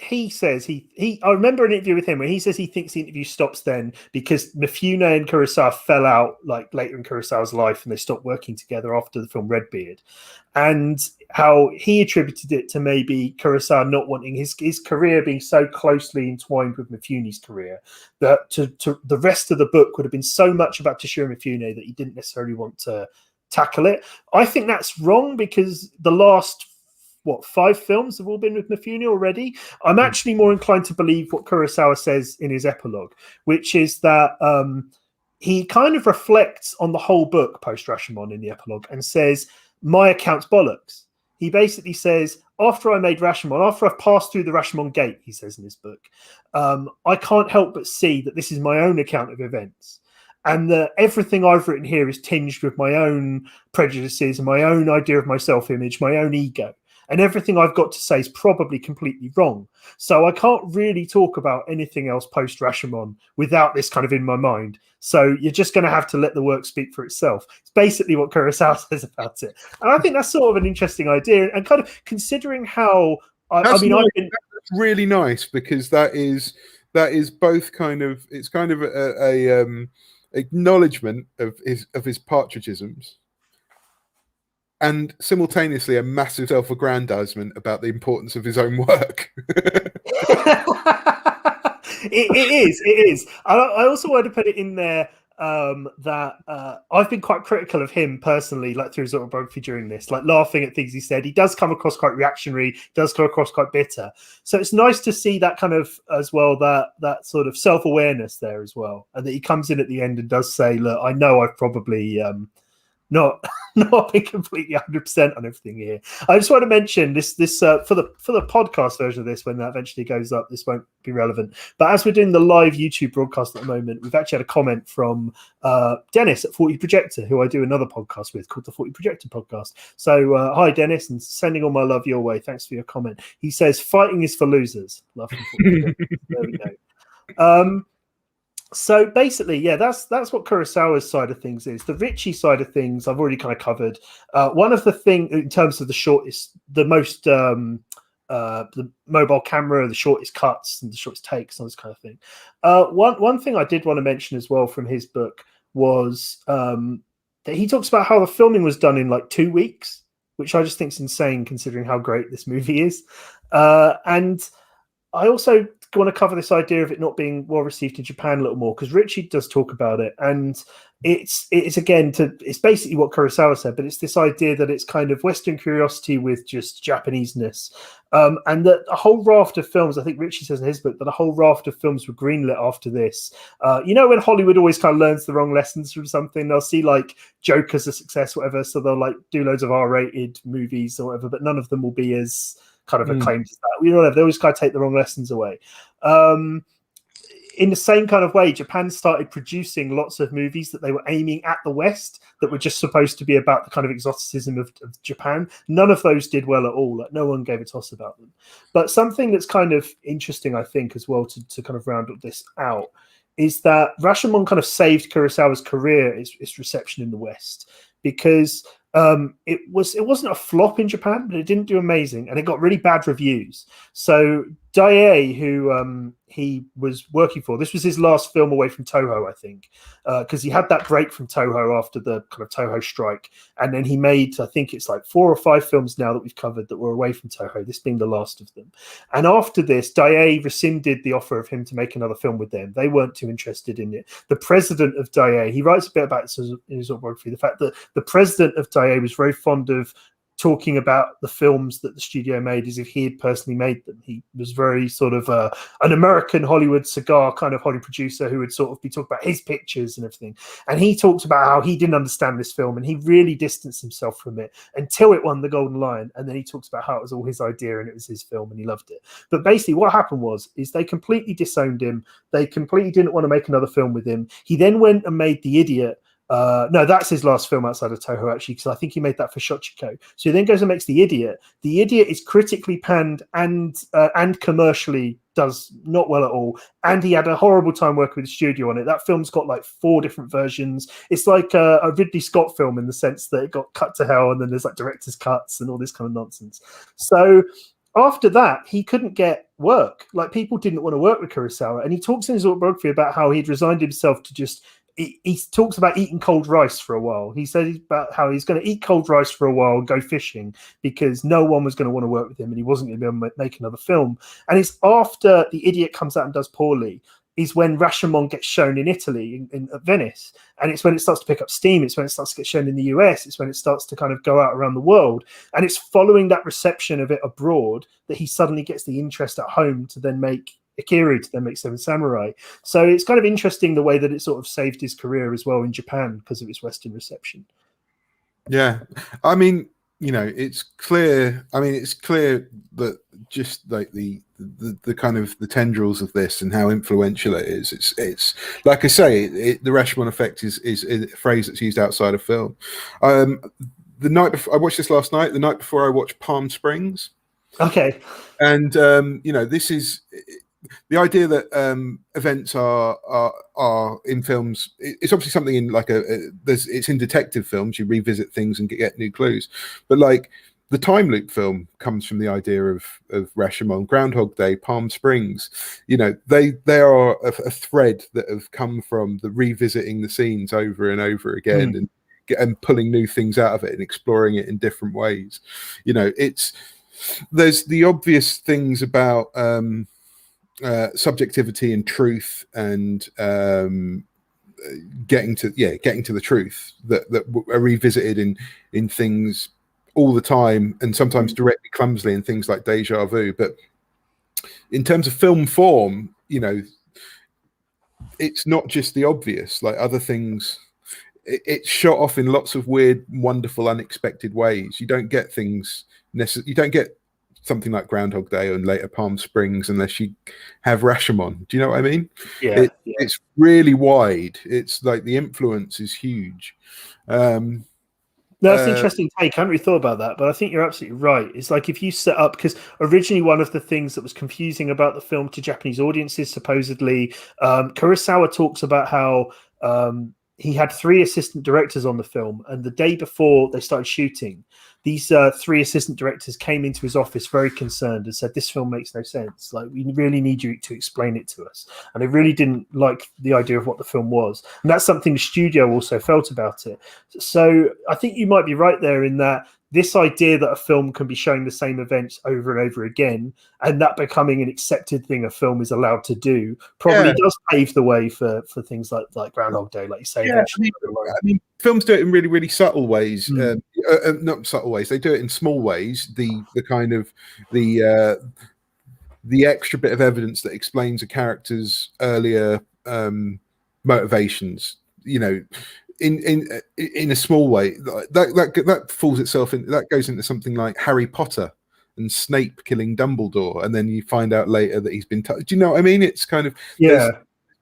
he says I remember an interview with him where he says he thinks the interview stops then because Mifune and Kurosawa fell out like later in Kurosawa's life and they stopped working together after the film Redbeard, and how he attributed it to maybe Kurosawa not wanting his career being so closely entwined with Mifune's career that to the rest of the book would have been so much about Toshiro Mifune that he didn't necessarily want to tackle it. I think that's wrong because the last 5 films have all been with Mifune already. I'm actually more inclined to believe what Kurosawa says in his epilogue, which is that he kind of reflects on the whole book post Rashomon in the epilogue and says, my account's bollocks. He basically says, after I made Rashomon, after I've passed through the Rashomon gate, he says in his book, I can't help but see that this is my own account of events. And that everything I've written here is tinged with my own prejudices and my own idea of my self-image, my own ego. And everything I've got to say is probably completely wrong. So I can't really talk about anything else post Rashomon without this kind of in my mind. So you're just going to have to let the work speak for itself. It's basically what Kurosawa says about it. And I think that's sort of an interesting idea. And kind of considering how, that's really nice because that is both kind of, it's kind of a acknowledgement of his partridgeisms. And simultaneously, a massive self-aggrandizement about the importance of his own work. It is. I also wanted to put it in there that I've been quite critical of him personally, like through his autobiography during this, like laughing at things he said. He does come across quite reactionary, does come across quite bitter. So it's nice to see that kind of as well, that sort of self-awareness there as well, and that he comes in at the end and does say, "Look, I know I've probably." Not being completely 100% on everything here. I just want to mention this for the podcast version of this, when that eventually goes up, this won't be relevant. But as we're doing the live YouTube broadcast at the moment, we've actually had a comment from Dennis at 40 Projector, who I do another podcast with called the 40 Projector Podcast. So hi Dennis, and sending all my love your way. Thanks for your comment. He says fighting is for losers. Love from 40 There we go. So basically, yeah, that's what Kurosawa's side of things is. The Ritchie side of things, I've already kind of covered. One of the things in terms of the shortest, the most, the mobile camera, the shortest cuts and the shortest takes, and this kind of thing. One thing I did want to mention as well from his book was that he talks about how the filming was done in like 2 weeks, which I just think is insane considering how great this movie is. And I also want to cover this idea of it not being well received in Japan a little more, because Ritchie does talk about it, and it's basically what Kurosawa said, but it's this idea that it's kind of Western curiosity with just Japaneseness, and that a whole raft of films, I think Ritchie says in his book, that a whole raft of films were greenlit after this. When Hollywood always kind of learns the wrong lessons from something, they'll see like Joker's a success, whatever, so they'll like do loads of R-rated movies or whatever, but none of them will be as kind of acclaimed as that. They always kind of take the wrong lessons away. In the same kind of way, Japan started producing lots of movies that they were aiming at the West that were just supposed to be about the kind of exoticism of Japan. None of those did well at all. Like, no one gave a toss about them. But something that's kind of interesting, I think, as well, to kind of round up this out, is that Rashomon kind of saved Kurosawa's career, its reception in the West, because it wasn't a flop in Japan, but it didn't do amazing, and it got really bad reviews. So Daiei, who he was working for, this was his last film away from Toho, I think, because he had that break from Toho after the kind of Toho strike, and then he made, I think it's like 4 or 5 films now that we've covered that were away from Toho, this being the last of them. And after this, Daiei rescinded the offer of him to make another film with them. They weren't too interested in it. The president of Daiei, he writes a bit about it in his autobiography, the fact that the president of Daiei was very fond of talking about the films that the studio made as if he had personally made them. He was very sort of an American Hollywood cigar kind of Hollywood producer who would sort of be talking about his pictures and everything. And he talked about how he didn't understand this film and he really distanced himself from it until it won the Golden Lion. And then he talks about how it was all his idea and it was his film and he loved it. But basically what happened is they completely disowned him. They completely didn't want to make another film with him. He then went and made The Idiot. No, that's his last film outside of Toho, actually, because I think he made that for Shochiko. So he then goes and makes The Idiot. The Idiot is critically panned and commercially does not well at all. And he had a horrible time working with the studio on it. That film's got like 4 different versions. It's like a Ridley Scott film in the sense that it got cut to hell and then there's like director's cuts and all this kind of nonsense. So after that, he couldn't get work. Like, people didn't want to work with Kurosawa. And he talks in his autobiography about how he'd resigned himself to just, he talks about eating cold rice for a while. He said about how he's going to eat cold rice for a while and go fishing because no one was going to want to work with him and he wasn't going to be able to make another film. And it's after The Idiot comes out and does poorly is when Rashomon gets shown in Italy, in Venice. And it's when it starts to pick up steam. It's when it starts to get shown in the US. It's when it starts to kind of go out around the world. And it's following that reception of it abroad that he suddenly gets the interest at home to then make Akira, to then make Seven Samurai. So it's kind of interesting the way that it sort of saved his career as well in Japan because of its Western reception. Yeah. I mean, you know, it's clear. I mean, it's clear that just like the kind of the tendrils of this and how influential it is. It's like I say, the Rashomon effect is a phrase that's used outside of film. The night before, I watched this last night. The night before, I watched Palm Springs. Okay. And you know, this is the idea that events are in films. It's obviously something in like it's in detective films. You revisit things and get new clues, but like the time loop film comes from the idea of Rashomon, Groundhog Day, Palm Springs. You know, they are a thread that have come from the revisiting the scenes over and over again and pulling new things out of it and exploring it in different ways. You know, there's the obvious things about subjectivity and truth and getting to the truth that are revisited in things all the time, and sometimes directly clumsily in things like Deja Vu. But in terms of film form, you know, it's not just the obvious. Like other things, it's shot off in lots of weird, wonderful, unexpected ways. You don't get things you don't get something like Groundhog Day and later Palm Springs unless you have Rashomon. Do you know what I mean? Yeah. It's really wide. It's like the influence is huge. No, that's an interesting take. I hadn't really thought about that, but I think you're absolutely right. It's like if you set up, because originally one of the things that was confusing about the film to Japanese audiences, supposedly, Kurosawa talks about how he had 3 assistant directors on the film, and the day before they started shooting, these 3 assistant directors came into his office very concerned and said, "This film makes no sense. Like, we really need you to explain it to us." And they really didn't like the idea of what the film was. And that's something the studio also felt about it. So I think you might be right there in that this idea that a film can be showing the same events over and over again, and that becoming an accepted thing a film is allowed to do, probably does pave the way for things like Groundhog Day, like you say. Yeah, I mean, films do it in really, really subtle ways. Not subtle ways; they do it in small ways. The kind of the extra bit of evidence that explains a character's earlier motivations. You know, in a small way, that falls itself in. That goes into something like Harry Potter and Snape killing Dumbledore, and then you find out later that he's been. Do you know what I mean? It's kind of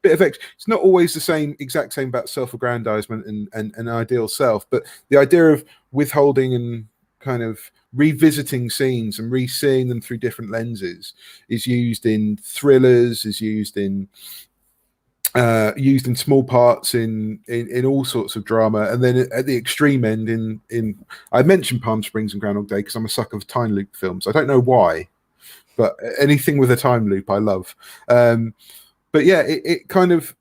bit of extra. It's not always the exact same about self-aggrandizement and ideal self, but the idea of withholding and kind of revisiting scenes and re-seeing them through different lenses is used in thrillers, is used in small parts in all sorts of drama, and then at the extreme end in I mentioned Palm Springs and Groundhog Day because I'm a sucker for time loop films. I don't know why, but anything with a time loop I love. But yeah, it kind of,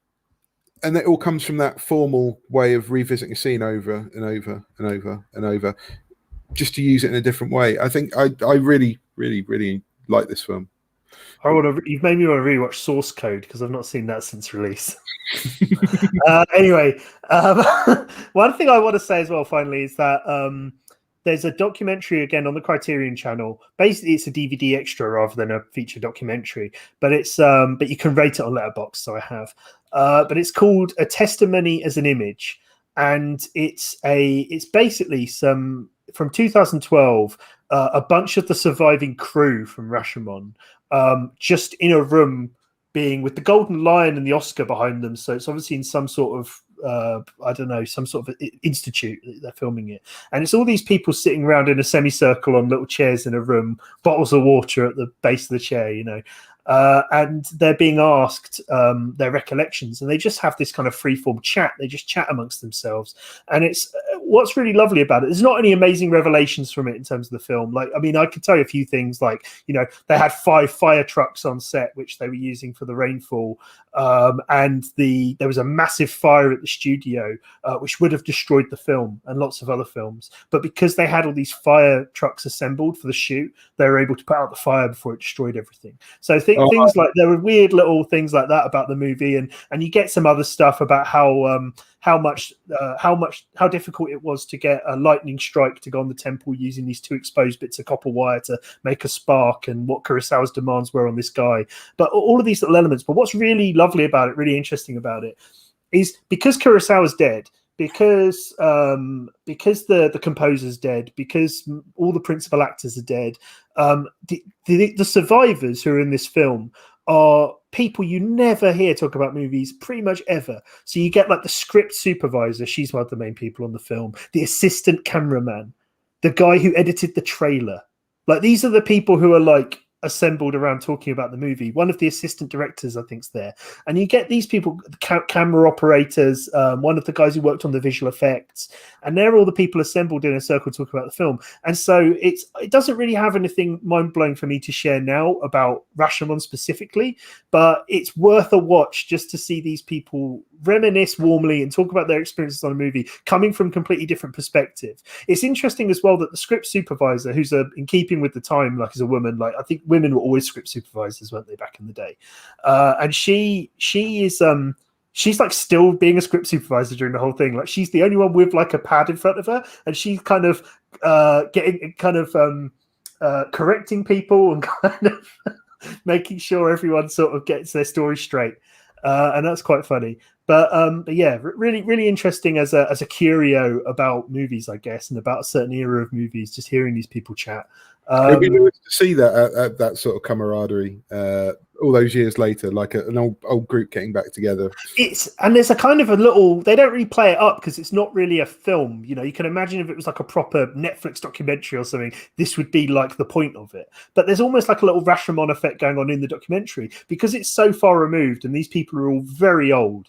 and it all comes from that formal way of revisiting a scene over and over and over and over, just to use it in a different way. I think I really, really, really like this film. You've made me want to rewatch Source Code because I've not seen that since release. Anyway, one thing I want to say as well, finally, is that there's a documentary again on the Criterion channel. Basically, it's a DVD extra rather than a feature documentary, but it's but you can rate it on Letterboxd, so I have. But it's called A Testimony as an Image, and it's basically from 2012, a bunch of the surviving crew from Rashomon, just in a room, being with the Golden Lion and the Oscar behind them. So it's obviously in some sort of I don't know, some sort of institute that they're filming it, and it's all these people sitting around in a semicircle on little chairs in a room, bottles of water at the base of the chair, you know, and they're being asked their recollections, and they just have this kind of freeform chat. They just chat amongst themselves, and it's what's really lovely about it, there's not any amazing revelations from it in terms of the film. Like, I mean, I could tell you a few things, like, you know, they had 5 fire trucks on set, which they were using for the rainfall. And there was a massive fire at the studio, which would have destroyed the film and lots of other films. But because they had all these fire trucks assembled for the shoot, they were able to put out the fire before it destroyed everything. So things like, there were weird little things like that about the movie, and you get some other stuff about how difficult it was to get a lightning strike to go on the temple using these 2 exposed bits of copper wire to make a spark, and what Kurosawa's demands were on this guy. But all of these little elements. But what's really lovely about it, really interesting about it, is because Kurosawa's dead, because the composer's dead, because all the principal actors are dead, the survivors who are in this film are people you never hear talk about movies pretty much ever. So you get like the script supervisor, she's one of the main people on the film, the assistant cameraman, the guy who edited the trailer. Like, these are the people who are like assembled around talking about the movie. One of the assistant directors, I think, is there. And you get these people, camera operators, one of the guys who worked on the visual effects, and they're all the people assembled in a circle talking about the film. And so it doesn't really have anything mind-blowing for me to share now about Rashomon specifically, but it's worth a watch just to see these people reminisce warmly and talk about their experiences on a movie coming from a completely different perspective. It's interesting as well that the script supervisor, who's in keeping with the time, like, as a woman, like, I think women were always script supervisors, weren't they, back in the day? And she is she's like still being a script supervisor during the whole thing. Like, she's the only one with like a pad in front of her, and she's kind of correcting people and kind of making sure everyone sort of gets their story straight. And that's quite funny. But yeah, really, really interesting as a curio about movies, I guess, and about a certain era of movies, just hearing these people chat. It'd be nice to see that sort of camaraderie all those years later, like an old group getting back together. And there's a kind of a little, they don't really play it up because it's not really a film. You know, you can imagine if it was like a proper Netflix documentary or something, this would be like the point of it. But there's almost like a little Rashomon effect going on in the documentary because it's so far removed and these people are all very old.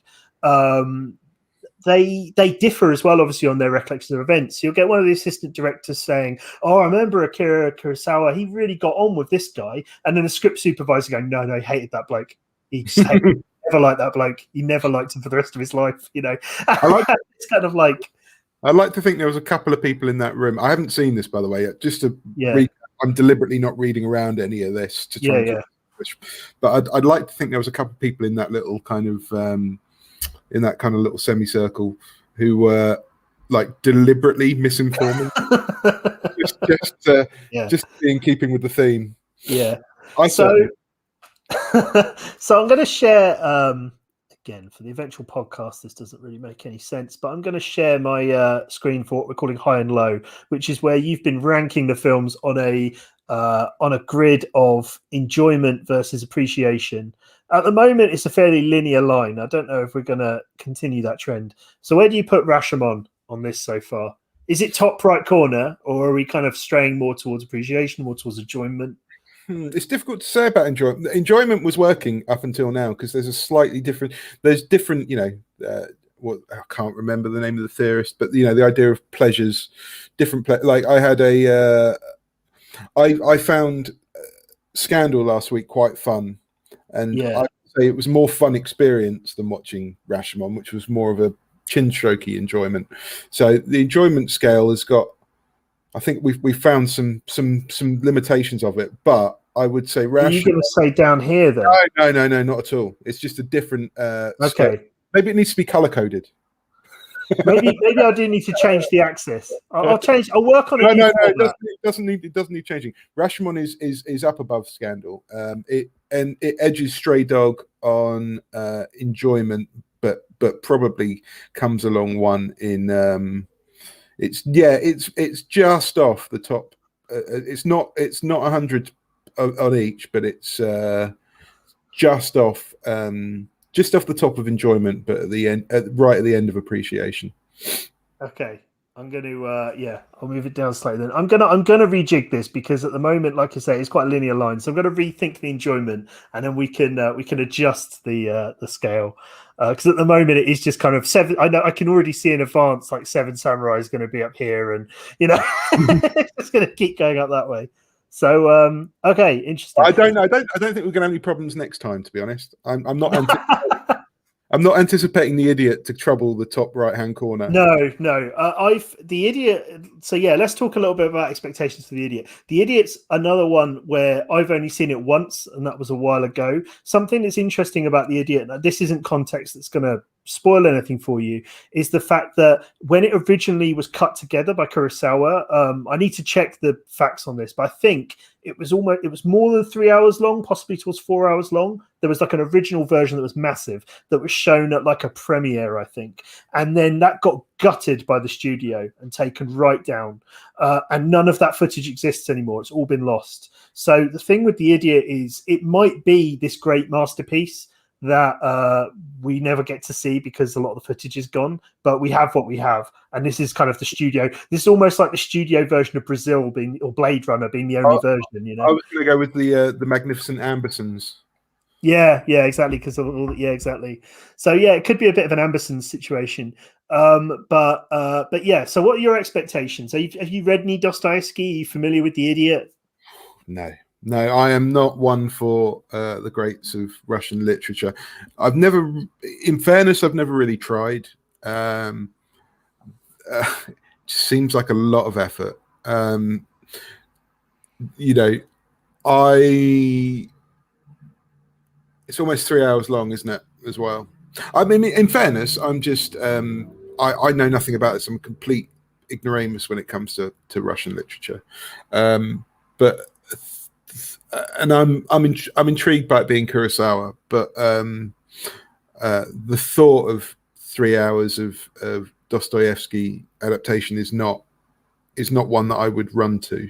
They differ as well, obviously, on their recollections of events. You'll get one of the assistant directors saying, "Oh, I remember Akira Kurosawa. He really got on with this guy," and then the script supervisor going, "No, he hated that bloke. He just hated, never liked that bloke. He never liked him for the rest of his life." You know, it's kind of like. I'd like to think there was a couple of people in that room. I haven't seen this, by the way. Just to read, I'm deliberately not reading around any of this to try. But I'd like to think there was a couple of people in that little kind of. In that kind of little semicircle, who were like deliberately misinforming, just in keeping with the theme. Yeah. So I'm going to share again for the eventual podcast. This doesn't really make any sense, but I'm going to share my screen for what we're calling high and low, which is where you've been ranking the films on a grid of enjoyment versus appreciation. At the moment, it's a fairly linear line. I don't know if we're going to continue that trend. So where do you put Rashomon on this so far? Is it top right corner, or are we kind of straying more towards appreciation, more towards enjoyment? It's difficult to say about enjoyment. Enjoyment was working up until now because there's different, I can't remember the name of the theorist, but, the idea of pleasures, like I had I found Scandal last week quite fun. And I'd say it was more fun experience than watching Rashomon, which was more of a chin strokey enjoyment. So the enjoyment scale has got, I think we've found some limitations of it, but I would say Rashomon. Are you going to say down here then? No, not at all. It's just a different. Okay. Scale. Maybe it needs to be color coded. maybe I do need to change the axis. I'll change. I'll work on it. No. It doesn't need changing. Rashomon is up above Scandal. It edges Stray Dog on enjoyment, but probably comes along one in. It's just off the top. It's not 100 on each, but it's just off. Just off the top of enjoyment, but at the end, right at the end of appreciation. Okay, I'm going to I'll move it down slightly. Then I'm gonna rejig this because at the moment, like I say, it's quite a linear line. So I'm going to rethink the enjoyment, and then we can adjust the scale. Because at the moment it is just kind of seven. I know I can already see in advance like Seven Samurai is going to be up here, and it's just going to keep going up that way. So okay, interesting. I don't know. I don't think we're going to have any problems next time. To be honest, I'm not. I'm not anticipating the idiot to trouble the top right-hand corner. No. I've the idiot. So yeah, let's talk a little bit about expectations for the idiot. The idiot's another one where I've only seen it once, and that was a while ago. Something that's interesting about the idiot, and this isn't context that's going to spoil anything for you, is the fact that when it originally was cut together by Kurosawa, I need to check the facts on this, but I think it was more than 3 hours long, possibly towards 4 hours long. There was like an original version that was massive that was shown at like a premiere, I think, and then that got gutted by the studio and taken right down, and none of that footage exists anymore. It's all been lost. So the thing with The Idiot is it might be this great masterpiece that we never get to see because a lot of the footage is gone, but we have what we have, and this is kind of the studio. This is almost like the studio version of Brazil or Blade Runner being the only version. I was going to go with the Magnificent Ambersons. Yeah, exactly. Exactly. So yeah, it could be a bit of an Ambersons situation. But yeah. So what are your expectations? Have you read any Dostoevsky? Are you familiar with The Idiot? No, I am not one for the greats of Russian literature. I've never, in fairness, I've never really tried. It seems like a lot of effort. It's almost 3 hours long, isn't it, as well? I mean, in fairness, I'm just, I know nothing about this. I'm a complete ignoramus when it comes to Russian literature. But and I'm intrigued by it being Kurosawa, but the thought of 3 hours of Dostoevsky adaptation is not one that I would run to.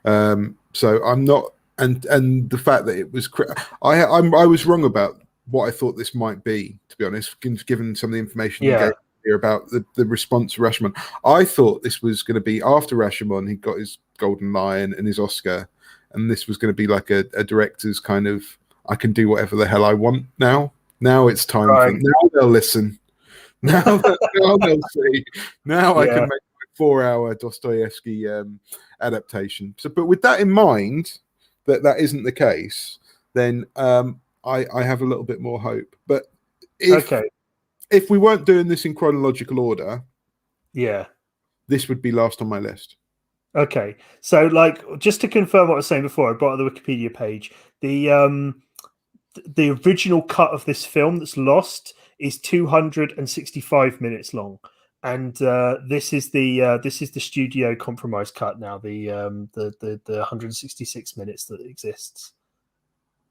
So I'm not, and the fact that it was, I was wrong about what I thought this might be, to be honest, given some of the information you gave here about the response to Rashomon. I thought this was going to be after Rashomon, he got his Golden Lion and his Oscar, and this was going to be like a director's kind of, I can do whatever the hell I want now. Now it's time for them. Now they'll listen. Now they'll see. Now I can make a 4 hour Dostoevsky adaptation. So, but with that in mind, that isn't the case, then I have a little bit more hope. But if we weren't doing this in chronological order, this would be last on my list. Okay, so like just to confirm what I was saying before, I brought up the Wikipedia page. The original cut of this film that's lost is 265 minutes long, and this is the studio compromise cut now. The 166 minutes that exists.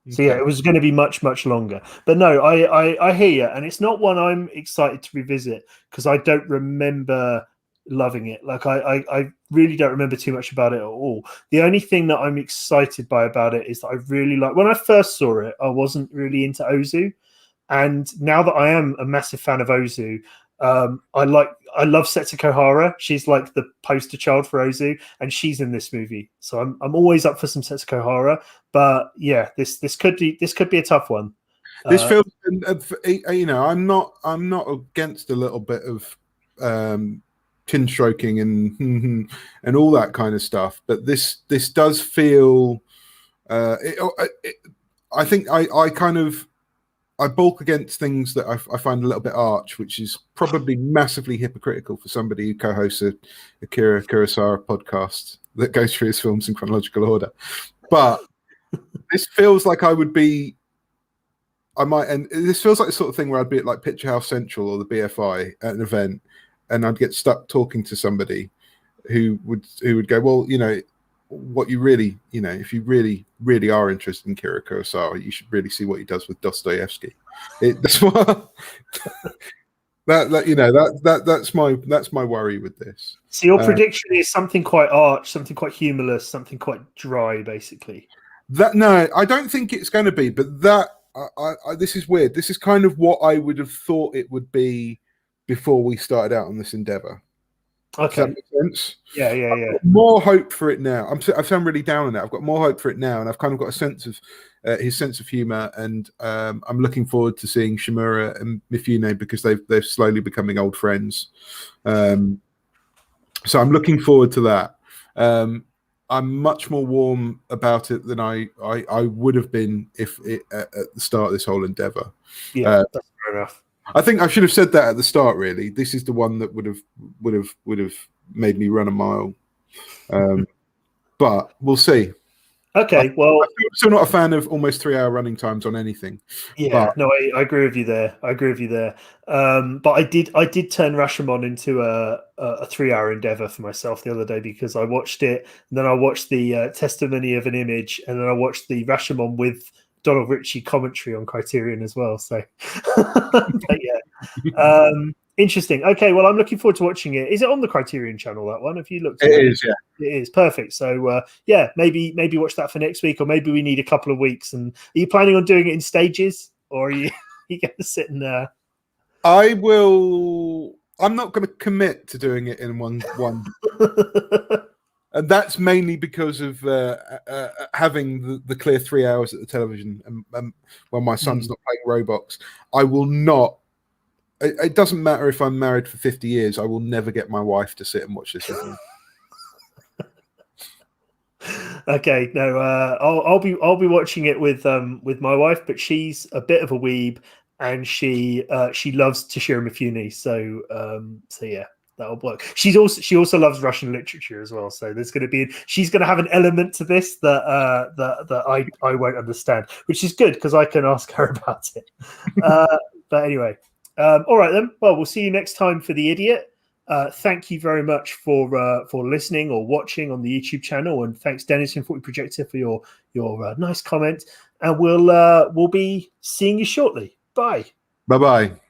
So yeah, it was going to be much longer. But no, I hear you, and it's not one I'm excited to revisit because I don't remember loving it. Like I really don't remember too much about it at all. The only thing that I'm excited by about it is that I really like, when I first saw it, I wasn't really into Ozu, and now that I am a massive fan of Ozu, I love Setsuko Hara. She's like the poster child for Ozu, and she's in this movie, so I'm always up for some Setsuko Hara. But yeah, this could be a tough one. This film, I'm not against a little bit of chin stroking and all that kind of stuff, but this does feel I think I balk against things that I find a little bit arch, which is probably massively hypocritical for somebody who co-hosts a Akira Kurosawa podcast that goes through his films in chronological order. But this feels like and this feels like the sort of thing where I'd be at like Picture House Central or the BFI at an event, and I'd get stuck talking to somebody who would go, well, what you really, if you really are interested in Akira Kurosawa, you should really see what he does with Dostoevsky. That's my worry with this. So your prediction is something quite arch, something quite humorless, something quite dry, basically. No, I don't think it's going to be. But this is weird. This is kind of what I would have thought it would be before we started out on this endeavor. Does that Okay. make sense? Yeah. I've got more hope for it now. I sound really down on that. I've got more hope for it now, and I've kind of got a sense of his sense of humor, and I'm looking forward to seeing Shimura and Mifune because they're slowly becoming old friends. So I'm looking forward to that. I'm much more warm about it than I would have been if at the start of this whole endeavor. Yeah, that's fair enough. I think I should have said that at the start. Really, this is the one that would have made me run a mile. But we'll see. Okay, well, I'm still not a fan of almost 3-hour running times on anything. yeah, no, I agree with you there. But I did turn Rashomon into a 3-hour endeavor for myself the other day because I watched it, and then I watched the Testimony of an Image, and then I watched the Rashomon with Donald Ritchie commentary on Criterion as well. So, but yeah, interesting. Okay, well, I'm looking forward to watching it. Is it on the Criterion channel, that one? Have you looked at It is, yeah. It is perfect. So yeah, maybe watch that for next week, or maybe we need a couple of weeks. And are you planning on doing it in stages, or are you you going to sit in there? I will. I'm not going to commit to doing it in one. And that's mainly because of having the clear 3 hours at the television. And when my son's not playing Roblox, I will not. It doesn't matter if I'm married for 50 years. I will never get my wife to sit and watch this with me. Okay, no, I'll be watching it with my wife, but she's a bit of a weeb, and she loves Toshiro Mifune, so yeah, that'll work. She also loves Russian literature as well, so she's going to have an element to this that I won't understand, which is good because I can ask her about it. But anyway, all right then. Well, we'll see you next time for The Idiot. Thank you very much for listening or watching on the YouTube channel, and thanks Dennis from 40 Projector for your nice comment. And we'll be seeing you shortly. Bye. Bye-bye.